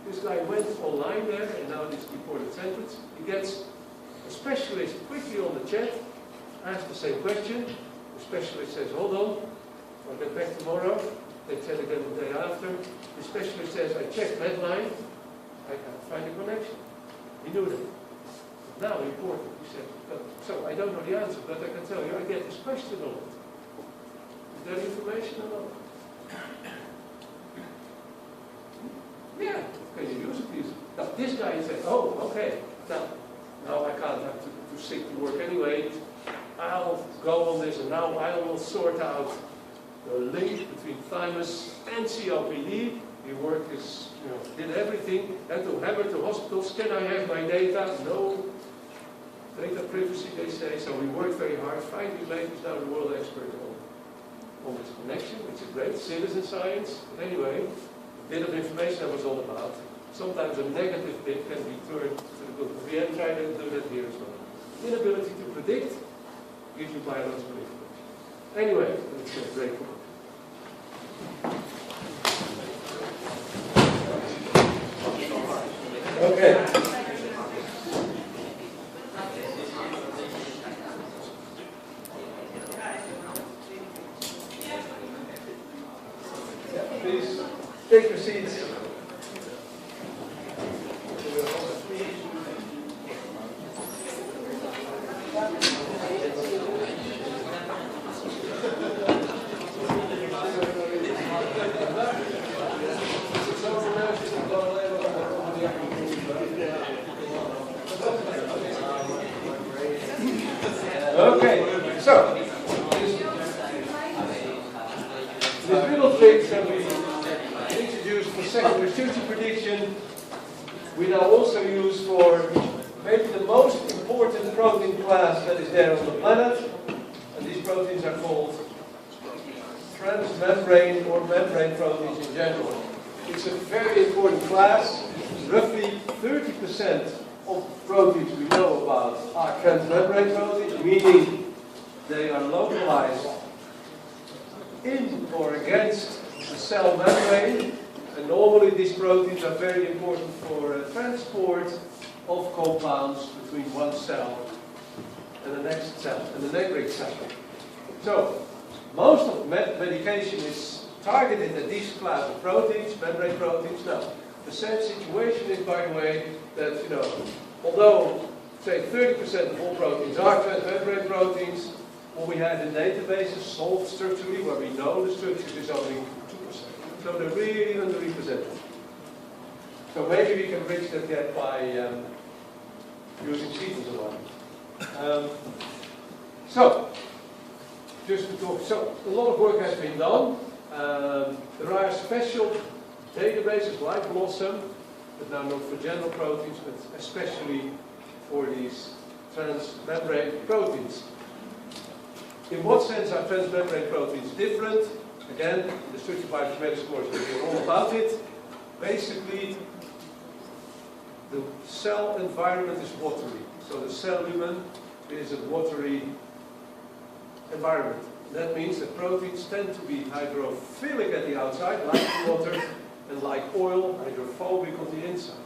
This guy went online there, and now this reported sentence. He gets a specialist quickly on the chat, asks the same question. The specialist says, hold on, I'll get back tomorrow. They chat again the day after. The specialist says, I checked Medline, I can't find a connection. He knew that. Now important, he said, so I don't know the answer, but I can tell you, I get this question a lot. Is there information or not? Yeah, can you use it, please? Now, this guy said, oh, okay, now I can't have to stick to work anyway. I'll go on this and now I will sort out the link between thymus and COPD. He worked his, did everything, had to hammer to hospitals. Can I have my data? No. Data privacy, they say. So we worked very hard. 5 years later, he's now the world expert on this connection, which is great. Citizen science. But anyway, a bit of information I was all about. Sometimes a negative bit can be turned to the good. We have tried to do that here as well. Inability to predict gives you biological information. Anyway, it's a great book. Okay. please take your seats. Okay, so this little trick that we introduced for secondary structure prediction, we now also use for maybe the most important protein class that is there on the planet. And these proteins are called transmembrane or membrane proteins in general. It's a very important class. Roughly 30% of proteins we know about are transmembrane proteins, meaning they are localized in or against the cell membrane. And normally these proteins are very important for transport of compounds between one cell and the next cell, and the neighboring cell. So, most of medication is targeted at these class of proteins, membrane proteins. Now, the sad situation is, by the way, that, although, say, 30% of all proteins are transmembrane proteins, what we have in databases solved structurally, where we know the structures, is only 2%. So they're really underrepresented. So maybe we can bridge that gap by using sequence alone. So, just to talk, so a lot of work has been done. There are special databases like Blossom, but now not for general proteins, but especially for these transmembrane proteins. In what sense are transmembrane proteins different? Again, the structure bioinformatics course will be all about it. Basically, the cell environment is watery. So the cell lumen is a watery environment. That means that proteins tend to be hydrophilic at the outside, like water, and like oil, hydrophobic on the inside.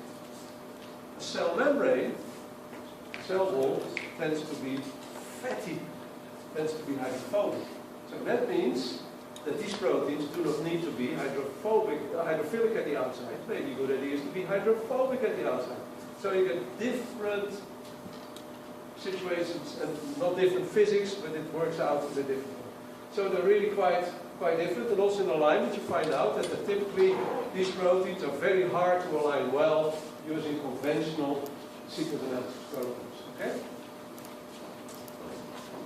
A cell membrane, cell wall, tends to be fatty, tends to be hydrophobic. So that means that these proteins do not need to be hydrophilic at the outside. Maybe a good idea is to be hydrophobic at the outside. So you get different situations and not different physics, but it works out in a different way. So they're really quite different. And also in alignment, you find out that typically these proteins are very hard to align well using conventional sequence analysis programs. Okay?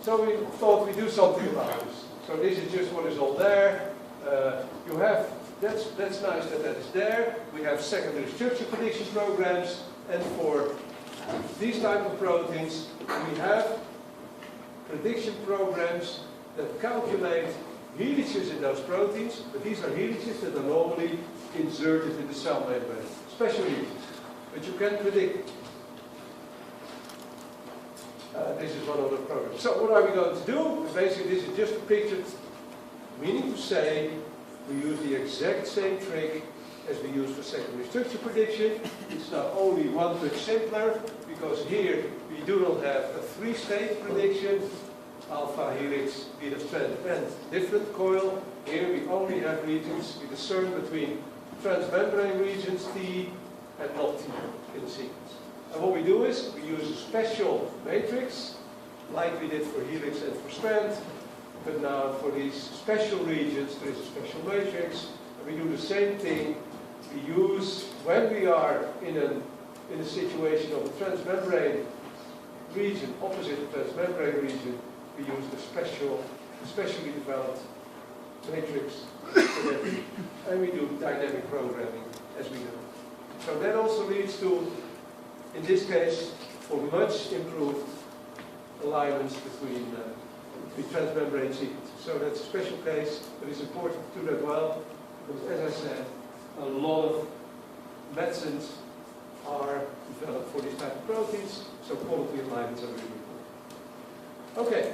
So we thought we'd do something about this. So this is just what is all there. You have, that's nice that is there. We have secondary structure prediction programs, and for these type of proteins, we have prediction programs that calculate helices in those proteins, but these are helices that are normally inserted in the cell membrane, special helices, but you can predict. This is one of the programs. So what are we going to do? Basically, this is just a picture, meaning to say we use the exact same trick as we use for secondary structure prediction. It's now only one touch simpler, because here we do not have a three-stage prediction, alpha, helix, beta strand, and different coil. Here we only have regions. We discern between transmembrane regions T and not T in the sequence. And what we do is we use a special matrix, like we did for helix and for strand, but now for these special regions there is a special matrix, and we do the same thing. We use, when we are in a situation of a transmembrane region, opposite the transmembrane region, we use the specially developed matrix for that, and we do dynamic programming as we go. So that also leads to, in this case, for much improved alignments between transmembrane sequences. So that's a special case, but it's important to do that well, because as I said, a lot of medicines are developed for these type of proteins, so quality alignments are really important. Okay,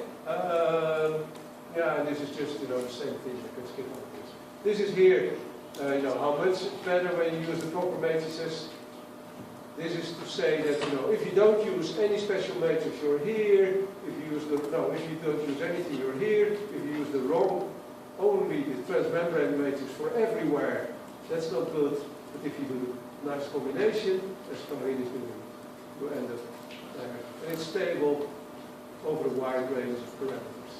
yeah, and this is just, the same thing, I could skip over this. This is here, how much it's better when you use the proper matrices. This is to say that, if you don't use any special matrix, you're here. If you don't use anything, you're here. If you use the wrong only the transmembrane matrix for everywhere, that's not good. But if you do a nice combination, as Caroline is doing, you end up there. And it's stable over a wide range of parameters.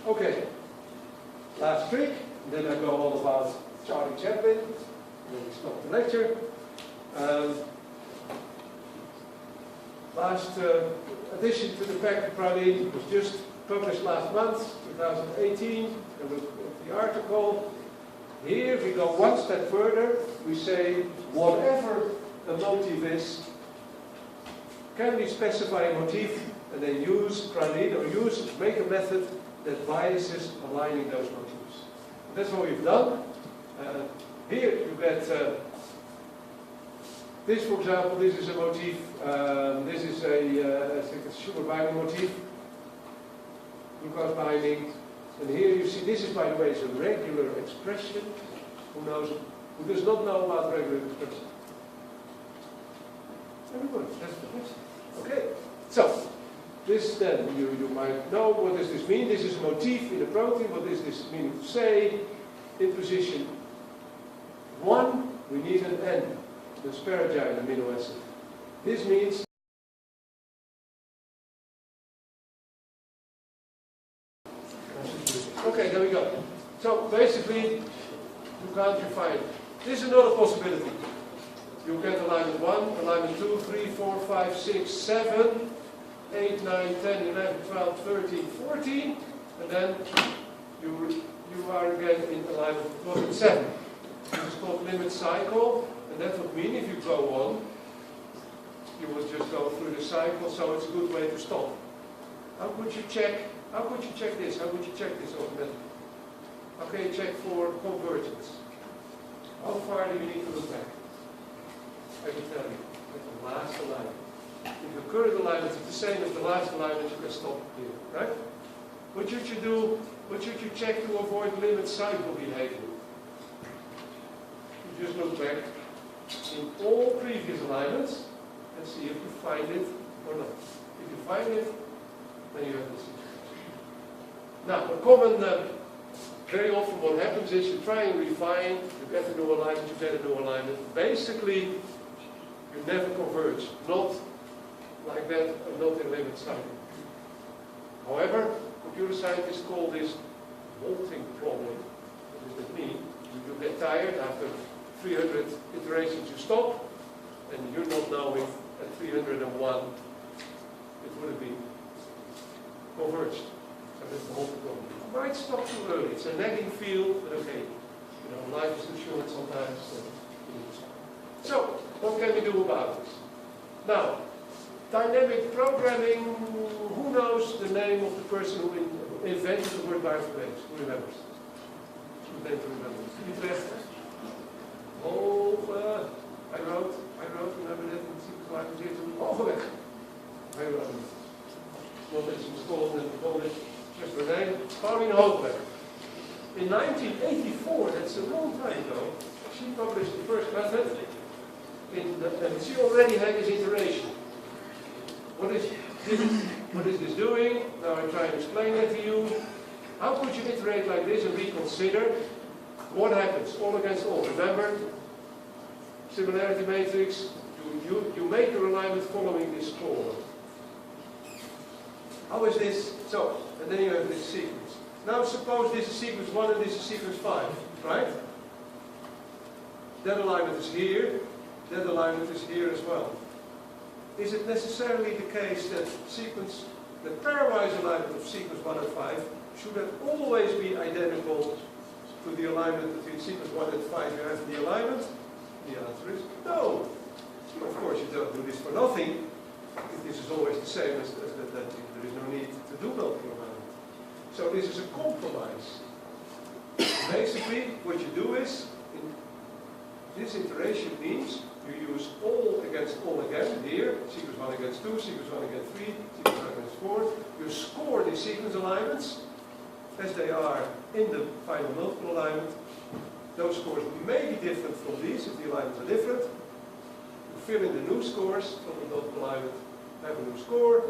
Okay, last trick, and then I go all about Charlie Chaplin, and then we stop the lecture. Last addition to the pack of praline was just published last month, 2018, and look at the article. Here we go one step further. We say whatever a motif is, can we specify a motif and then use praline or make a method that biases aligning those motifs. That's what we've done. Here you get this, for example, this is a motif. This is I think it's sugar binding motif, glucose binding. And here you see, this is, by the way, is a regular expression. Who knows? Who does not know about regular expression? Everybody, that's the question. Okay. So, this then, you might know, what does this mean? This is a motif in a protein. What does this mean to say? In position 1, we need an N, the asparagine amino acid. This means okay, there we go. So basically, you can't refine. This is another possibility. You get alignment 1, alignment 2, 3, 4, 5, 6, 7, 8, 9, 10, 11, 12, 13, 14, and then you are again in alignment 7. This is called limit cycle, and that would mean if you go on, you will just go through the cycle, so it's a good way to stop. How could you check this? How would you check this automatically? How can you check for convergence? How far do you need to look back? I can tell you, at the last alignment. If your current alignment is the same as the last alignment, you can stop here, right? What should you do? What should you check to avoid limit cycle behavior? You just look back in all previous alignments and see if you find it or not. If you find it, then you have this situation. Now, a common, very often what happens is you try and refine, you get a new alignment, you get a new alignment. Basically, you never converge. Not like that, not in limit cycle. However, computer scientists call this molting problem. What does that mean? You get tired after 300 iterations, you stop, and you're not knowing at 301 it would have been converged. So that's the molting problem. You might stop too early. It's a nagging field, but okay. You know, life is too short sometimes. So, what can we do about this? Now, dynamic programming, who knows the name of the person who invented the word bioinformatics? Who remembers? Who remembers? Utrecht. Oh, I wrote, remember that in secret life was here too. Overweg. I wrote it. Not as it was called in Polish, just her name. Pauline Hoogberg. In 1984, that's a long time ago, she published the first method, and she already had this iteration. What is this doing? Now I try and explain that to you. How could you iterate like this and reconsider? What happens? All against all. Remember? Similarity matrix. You make your alignment following this score. How is this? So, and then you have this sequence. Now suppose this is sequence 1 and this is sequence 5, right? That alignment is here. That alignment is here as well. Is it necessarily the case that the pairwise alignment of sequence 1 and 5 should that always be identical to the alignment between sequence 1 and 5 you have the alignment? The answer is no. Of course you don't do this for nothing. If this is always the same as that, there is no need to do multiple alignment. So this is a compromise. Basically what you do is, this iteration means you use all against all again, here, sequence 1 against 2, sequence 1 against 3, sequence 1 against 4. You score the sequence alignments as they are in the final multiple alignment. Those scores may be different from these if the alignments are different. You fill in the new scores from the multiple alignment, have a new score,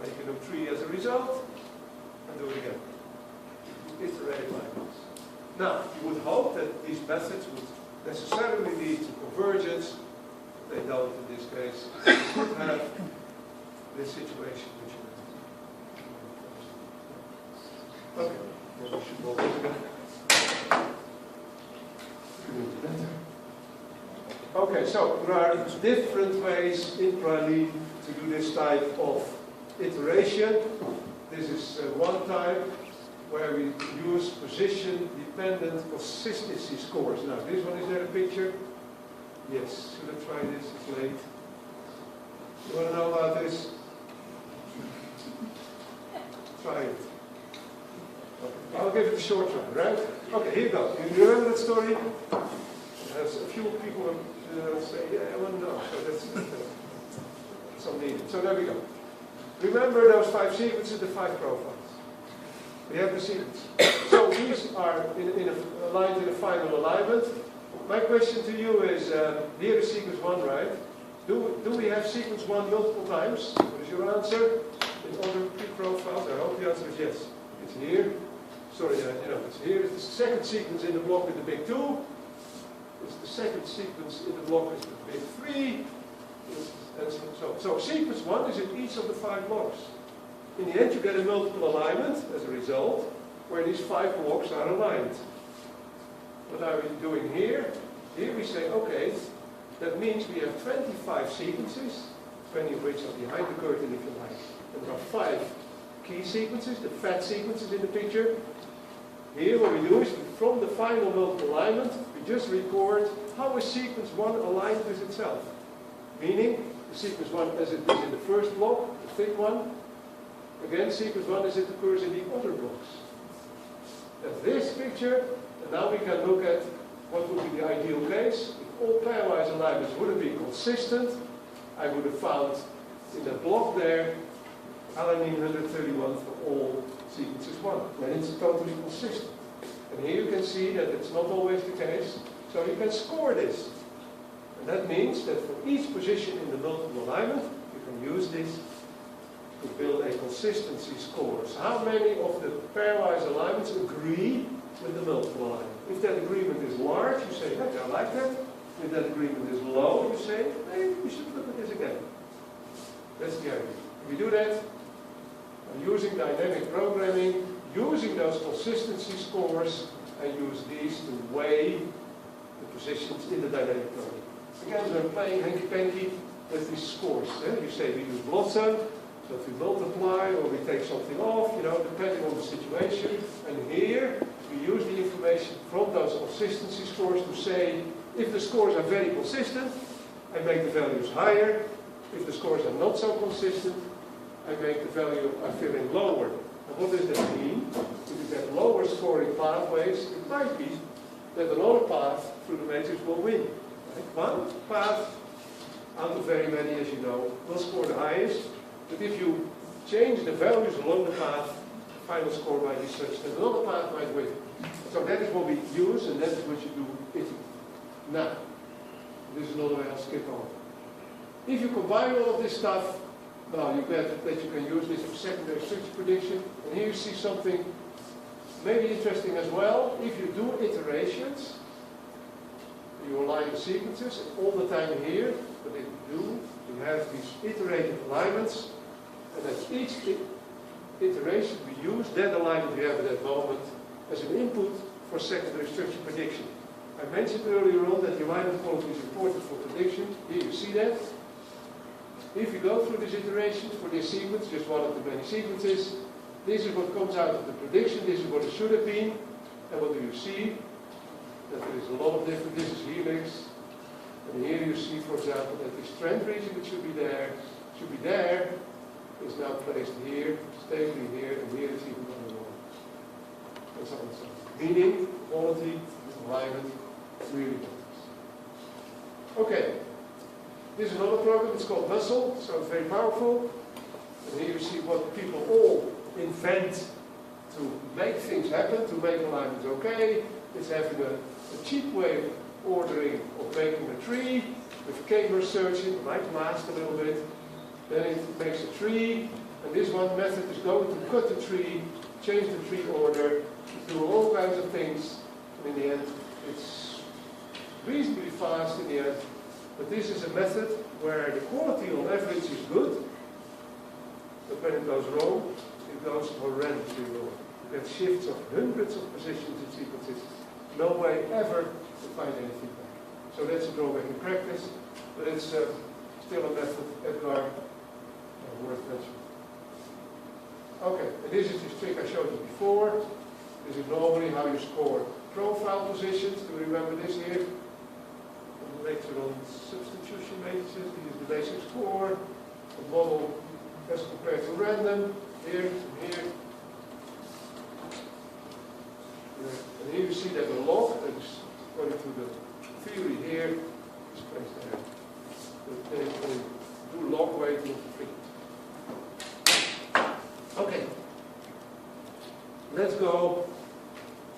make a new tree as a result, and do it again. iterate like this. Now, you would hope that these methods would necessarily lead to convergence. They don't in this case. You should have this situation which you have. Okay, well, we should go over that. Okay, so there are different ways intra-lean to do this type of iteration. This is one type where we use position-dependent consistency scores. Now, this one, is there a picture? Yes. Should I try this? It's late. You want to know about this? Try it. Okay. I'll give it a short try, right? Okay, here you go. You remember that story? There's a few people who say, yeah, I want to know. So that's so needed. So there we go. Remember those 5 sequences, the 5 profiles. We have the sequence. So these are aligned in a final alignment. My question to you is, here is sequence 1, right? Do we have sequence 1 multiple times? What is your answer? In other profiles? I hope the answer is yes. It's here. Sorry, it's here. It's the second sequence in the block with the big 2. It's the second sequence in the block with the big 3. And so sequence 1 is in each of the 5 blocks. In the end, you get a multiple alignment as a result, where these 5 blocks are aligned. What are we doing here? Here we say, okay, that means we have 25 sequences, 20 of which are behind the curtain, if you like. And there are 5 key sequences, the fat sequences in the picture. Here what we do is, from the final multiple alignment, we just record how is sequence 1 aligned with itself. Meaning, the sequence 1 as it is in the first block, the thick one. Again, sequence 1 as it occurs in the other blocks. That's this picture, and now we can look at what would be the ideal case. If all pairwise alignments would have been consistent, I would have found in the block there, alanine 131 for all sequences 1. Then it's totally consistent. And here you can see that it's not always the case, so you can score this. And that means that for each position in the multiple alignment, you can use this to build a consistency score. So how many of the pairwise alignments agree with the multiple alignment? If that agreement is large, you say, hey, I like that. If that agreement is low, you say, hey, we should look at this again. That's the idea. If you do that, I'm using dynamic programming, using those consistency scores, and use these to weigh the positions in the dynamic programming. Again, we're playing hanky-panky with these scores. You say we use blood-sum, so if we multiply or we take something off, depending on the situation. And here, we use the information from those consistency scores to say, if the scores are very consistent, I make the values higher. If the scores are not so consistent, I make the value I fill in lower. And what does that mean? If you get lower scoring pathways, it might be that another path through the matrix will win. Right? One path, out of very many, as you know, will score the highest. But if you change the values along the path, the final score might be such that another path might win. So that is what we use, and that is what you do it. Now, this is another way I'll skip on. If you combine all of this stuff, now you bet that you can use this for secondary structure prediction. And here you see something maybe interesting as well. If you do iterations, you align the sequences, and all the time here, what you do, you have these iterated alignments, and at each iteration we use that alignment you have at that moment as an input for secondary structure prediction. I mentioned earlier on that the alignment quality is important for prediction. Here you see that. If you go through these iterations for this sequence, just one of the many sequences, this is what comes out of the prediction, this is what it should have been, and what do you see? That there is a lot of different, this is helix, and here you see, for example, that this trend region which should be there, is now placed here, stably here, and here it's even going on. And so on and so on. Meaning, quality, alignment, really matters. Okay. This is another program, it's called Muscle, so it's very powerful. And here you see what people all invent to make things happen, to make alignments okay. It's having a cheap way of ordering, of making a tree, with k-mesh searching, it might last a little bit. Then it makes a tree, and this one method is going to cut the tree, change the tree order, do all kinds of things, and in the end, it's reasonably fast in the end. But this is a method where the quality on average is good, but when it goes wrong, it goes horrendously wrong. You get shifts of hundreds of positions in sequences. No way ever to find any feedback. So that's a drawback in practice, but it's still a method that are worth mentioning. Okay, and this is this trick I showed you before. This is normally how you score profile positions. Do you remember this here? Later on substitution matrices, this is the basic score, the model as compared to random, here and here. And here you see that the log, that is according to the theory here, is placed there. But they do log weighting of the okay, let's go.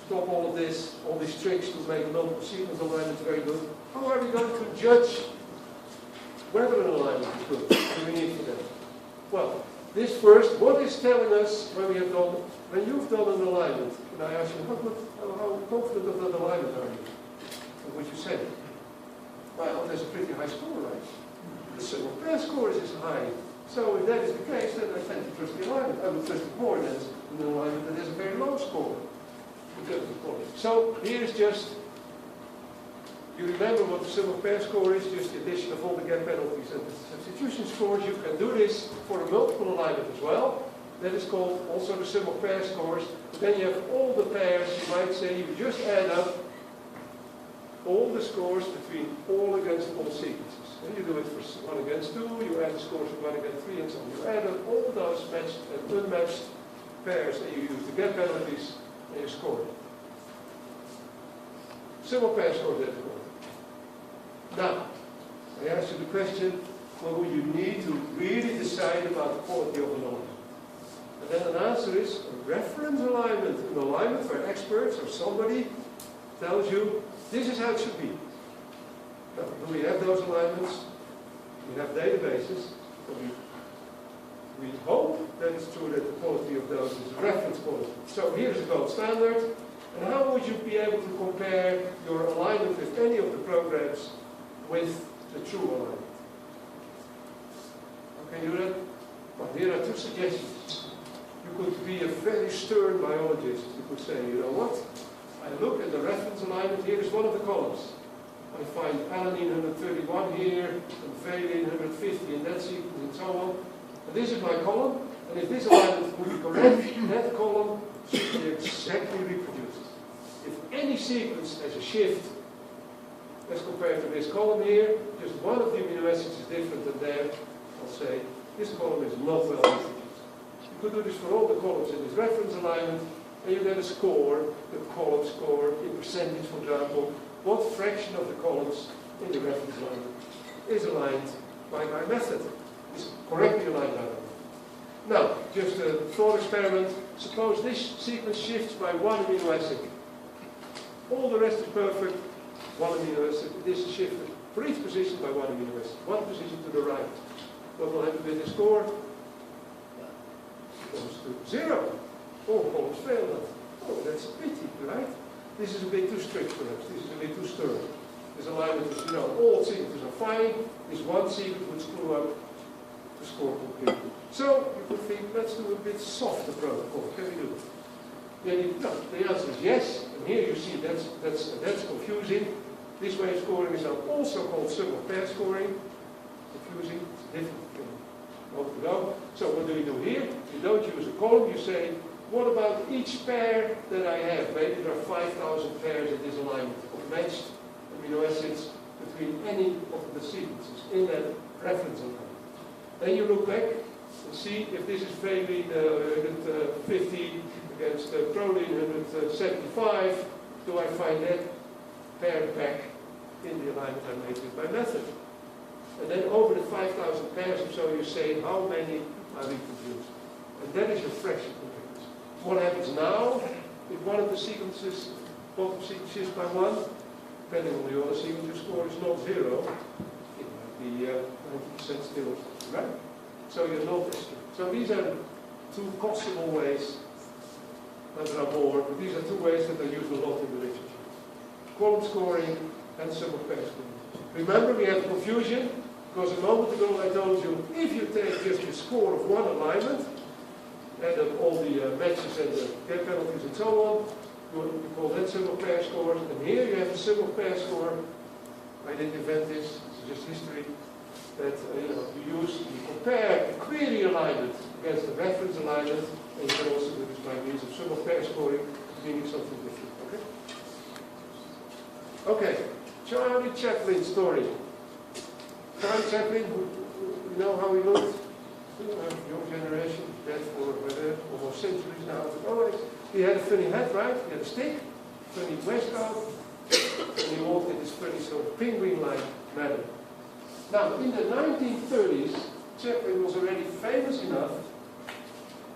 Stop all of this, all these tricks to make multiple sequence alignment very good. How are we going to judge whether an alignment is good? What do we need for that? Well, this first, what is telling us when you've done an alignment? And I ask you, how confident of that alignment are you? And what you say? Well, there's a pretty high score, right? The sum of pair scores is high. So if that is the case, then I tend to trust the alignment. I would trust it more than an alignment that has a very low score. So here is just, you remember what the sum of pair score is, just the addition of all the gap penalties and the substitution scores. You can do this for a multiple alignment as well. That is called also the sum of pair scores. But then you have all the pairs, you might say you just add up all the scores between all against all sequences. And you do it for 1 against 2, you add the scores for 1 against 3 and so on. You add up all those matched and unmatched pairs and you use the gap penalties and you score it. Sum of pair scores, that's called. Now, I ask you the question, what would you need to really decide about the quality of an alignment? And then an answer is a reference alignment. An alignment where experts or somebody tells you, this is how it should be. Now, do we have those alignments? We have databases. We hope that it's true that the quality of those is reference quality. So here's the gold standard. And how would you be able to compare your alignment with any of the programs with the true alignment? How can you do that? Well, here are 2 suggestions. You could be a very stern biologist. You could say, you know what? I look at the reference alignment. Here is one of the columns. I find alanine 131 here, and valine 150 in that sequence, and so on. And this is my column. And if this alignment would be correct, that column should be exactly reproduced. If any sequence has a shift as compared to this column here, just one of the amino acids is different than there, I'll say this column is not well reproduced. You could do this for all the columns in this reference alignment, and you get a score, the column score in percentage, for example, what fraction of the columns in the reference alignment is aligned by my method, is correctly aligned by my method. Now, just a thought experiment. Suppose this sequence shifts by 1 amino acid. All the rest is perfect. 1 amino acid. This is shifted for each position by 1 amino acid. 1 position to the right. What will happen with the score? It goes to 0. All columns fail that. Oh, that's a pity, right? This is a bit too strict perhaps. This is a bit too stern. This alignment is, all sequences are fine. This one sequence would screw up the score completely. So you could think, let's do a bit softer protocol. Can we do it? The answer is yes. And here you see that's confusing. This way of scoring is now also called sum of pair scoring. Confusing, it's different from what we know. So what do we do here? You don't use a column, you say, what about each pair that I have? Maybe there are 5,000 pairs in this alignment of matched amino acids between any of the sequences in that reference alignment. Then you look back and see if this is valine 150 against proline 175. Do I find that pair back in the alignment I made with my method? And then over the 5,000 pairs or so, you say how many are reproduced. And that is your fraction correctness. What happens now if one of the sequences, bottom sequence shifts by 1? Depending on the other sequence, your score is not 0. It might be 90% still right. So you're not. So these are 2 possible ways and there are more, but these are two ways that are used a lot in the literature. Column scoring and sum of pair scoring. Remember, we had confusion, because a moment ago I told you, if you take just the score of one alignment, and then all the matches and the gap penalties and so on, you call that sum of pair scores, and here you have a sum of pair score. I didn't invent this, it's just history, that you compare the query alignment against the reference alignment, and you can also do this by means of sum of pair scoring, meaning something different, okay? Okay, Charlie Chaplin story. Charlie Chaplin, you know how he looked? Your generation, dead for almost centuries now, but always, he had a funny hat, right? He had a stick, funny waistcoat, and he walked in this funny sort of penguin-like manner. Now, in the 1930s, Chaplin was already famous enough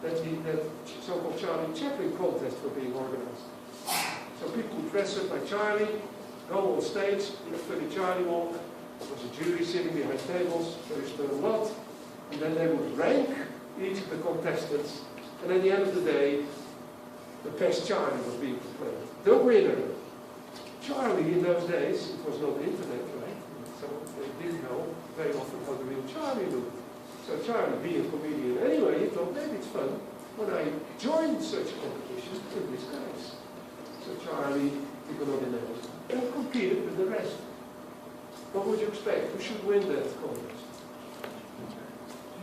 that that so-called Charlie Chaplin contests were being organized. So people would dress up like Charlie, go on stage, in a funny Charlie walk. There was a jury sitting behind tables, so you spent a lot, and then they would rank each of the contestants, and at the end of the day, the best Charlie was being proclaimed. The winner. Charlie, in those days, it was not the internet, right? So they didn't know very often how the real Charlie looked. So Charlie, being a comedian anyway, he thought, maybe it's fun when I join such competitions in this case. So Charlie took another name and competed with the rest. What would you expect? Who should win that contest?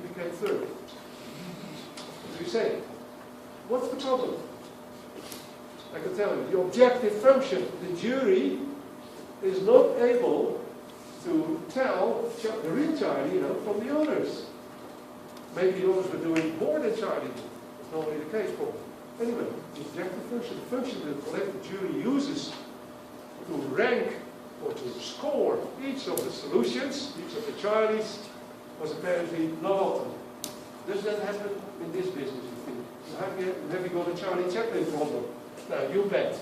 He became third. What do you say? What's the problem? I can tell you, the objective function, the jury is not able to tell the real Charlie, from the others. Maybe the others were doing more than Charlie did. That's normally the case for them. Anyway, the objective function, the function that the collective jury uses to rank or to score each of the solutions, each of the Charlies, was apparently not often. Does that happen in this business, you think? Have you got a Charlie Chaplin problem? Now, you bet.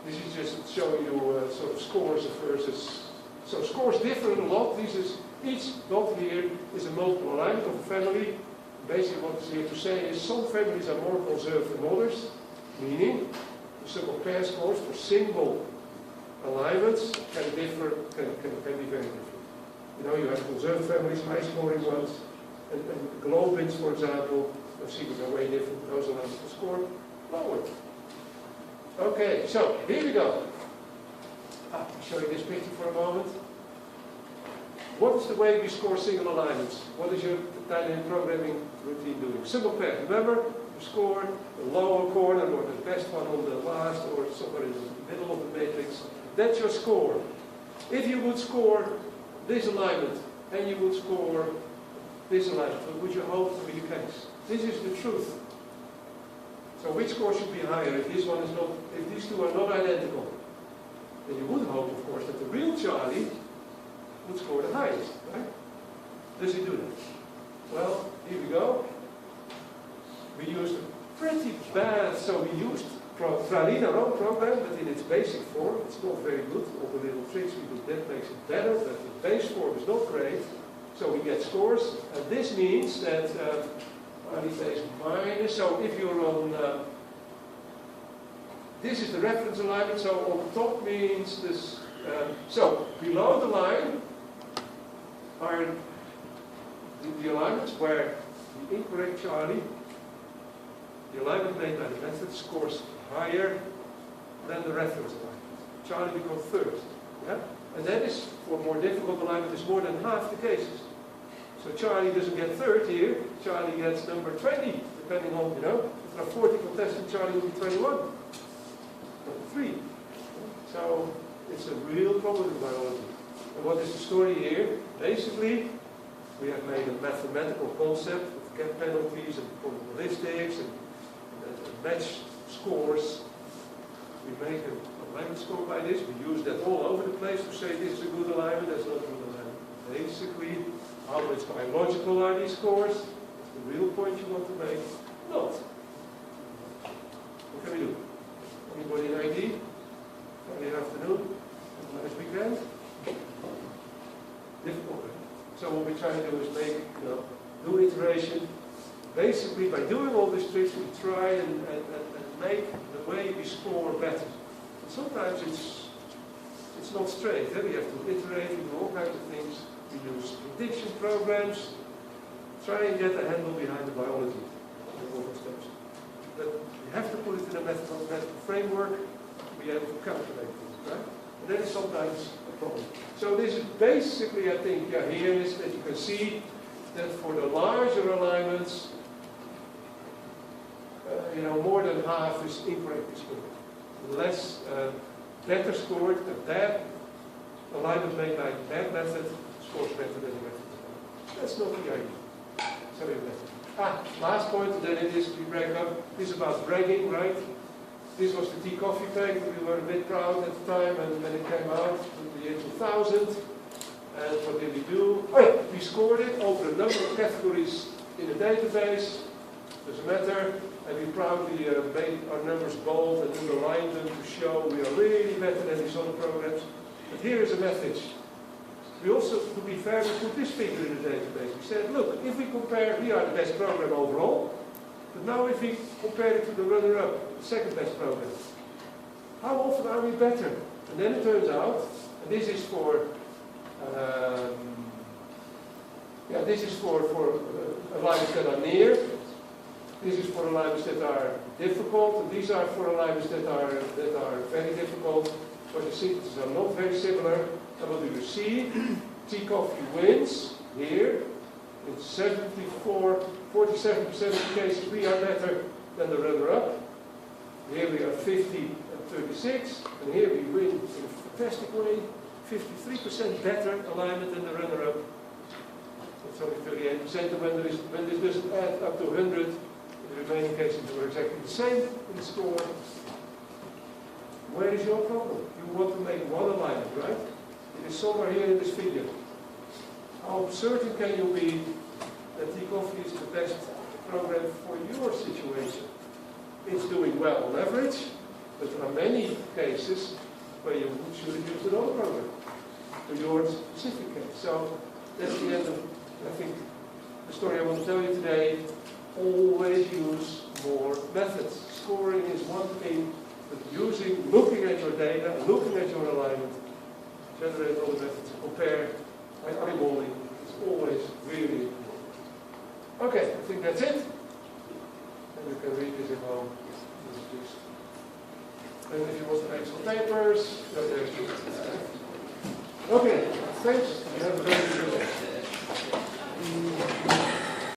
This is just showing you sort of scores versus... So scores differ a lot. Each dot here is a multiple alignment of a family. Basically what it's here to say is some families are more conserved than others, meaning the sum of pair scores for single alignments can differ, can be very different. You have conserved families, high scoring ones, and globins, for example, sequences are way different. Those alignments will score lower. Okay, so here we go. I'll show you this picture for a moment. What is the way we score single alignments? What is your dynamic programming routine doing? Simple pair. Remember, you score the lower corner or the best one on the last or somewhere in the middle of the matrix. That's your score. If you would score this alignment and you would score this alignment, what would you hope to be the case? This is the truth. So which score should be higher if this one is not, if these two are not identical? Then you would hope, of course, that the real Charlie would score the highest, right? Does he do that? Well, here we go. We used a pretty bad, so we used Praline, our own program, but in its basic form, it's not very good. All the little tricks we do, that makes it better, but the base form is not great. So we get scores, and this means that base minus, so if you're on, this is the reference alignment, so on top means this, so below the line are the alignments where the incorrect Charlie, the alignment made by the method, scores higher than the reference alignment. Charlie becomes third. Yeah? And that is, for more difficult alignment, is more than half the cases. So Charlie doesn't get third here, Charlie gets number 20, depending on, if there are 40 contestants, Charlie will be 21. Number 3. So it's a real problem in biology. And what is the story here? Basically, we have made a mathematical concept with gap penalties and probabilistics and match scores. We make an alignment score by this. We use that all over the place to say this is a good alignment, that's not a good alignment. Basically, how much biological are these scores? That's the real point you want to make. Not. What can we do? Anybody an ID? Friday afternoon? Nice weekend? Difficult. So what we try to do is make, do iteration. Basically, by doing all these tricks, we try and make the way we score better. And sometimes it's not straight. We have to iterate, we do all kinds of things. We use prediction programs, try and get a handle behind the biology of all those steps. But we have to put it in a mathematical framework. We have to calculate things, right? And that is sometimes a problem. So this is basically, I think, here is that you can see that for the larger alignments, more than half is incorrectly scored. Less, better scored, a bad alignment made by a bad method scores better than the method. That's not the idea. Sorry about that. Last point, and then it is we break up. This is about bragging, right? This was the tea coffee pack. We were a bit proud at the time, and when it came out in the year 2000. And what did we do? Oh yeah, we scored it over a number of categories in the database. Doesn't matter. And we proudly made our numbers bold and underlined them to show we are really better than these other programs. But here is a message. We also, to be fair, we put this figure in the database. We said, look, if we compare, we are the best program overall. But now if we compare it to the runner-up, the second best program, how often are we better? And then it turns out, and this is for alignments that are near. This is for alignments that are difficult, and these are for alignments that are very difficult. But the sequences are not very similar. And what do you see? Tea coffee wins here. In 47% of the cases we are better than the runner-up. Here we are 50 and 36, and here we win in a fantastic way. 53% better alignment than the runner-up. It's only 38%, and when this doesn't add up to 100, in the remaining cases were exactly the same in the score. Where is your problem? You want to make one alignment, right? It is somewhere here in this figure. How certain can you be that tea coffee is the best program for your situation? It's doing well on average, but there are many cases where you should have used another program for your specific case. So that's the end of, I think, the story I want to tell you today. Always use more methods. Scoring is one thing, but looking at your data, looking at your alignment, generate all the methods, compare, by eyeballing, is always really important. Okay, I think that's it. And you can read this at home. And if you want to make some papers, there's okay, thanks. You have a very good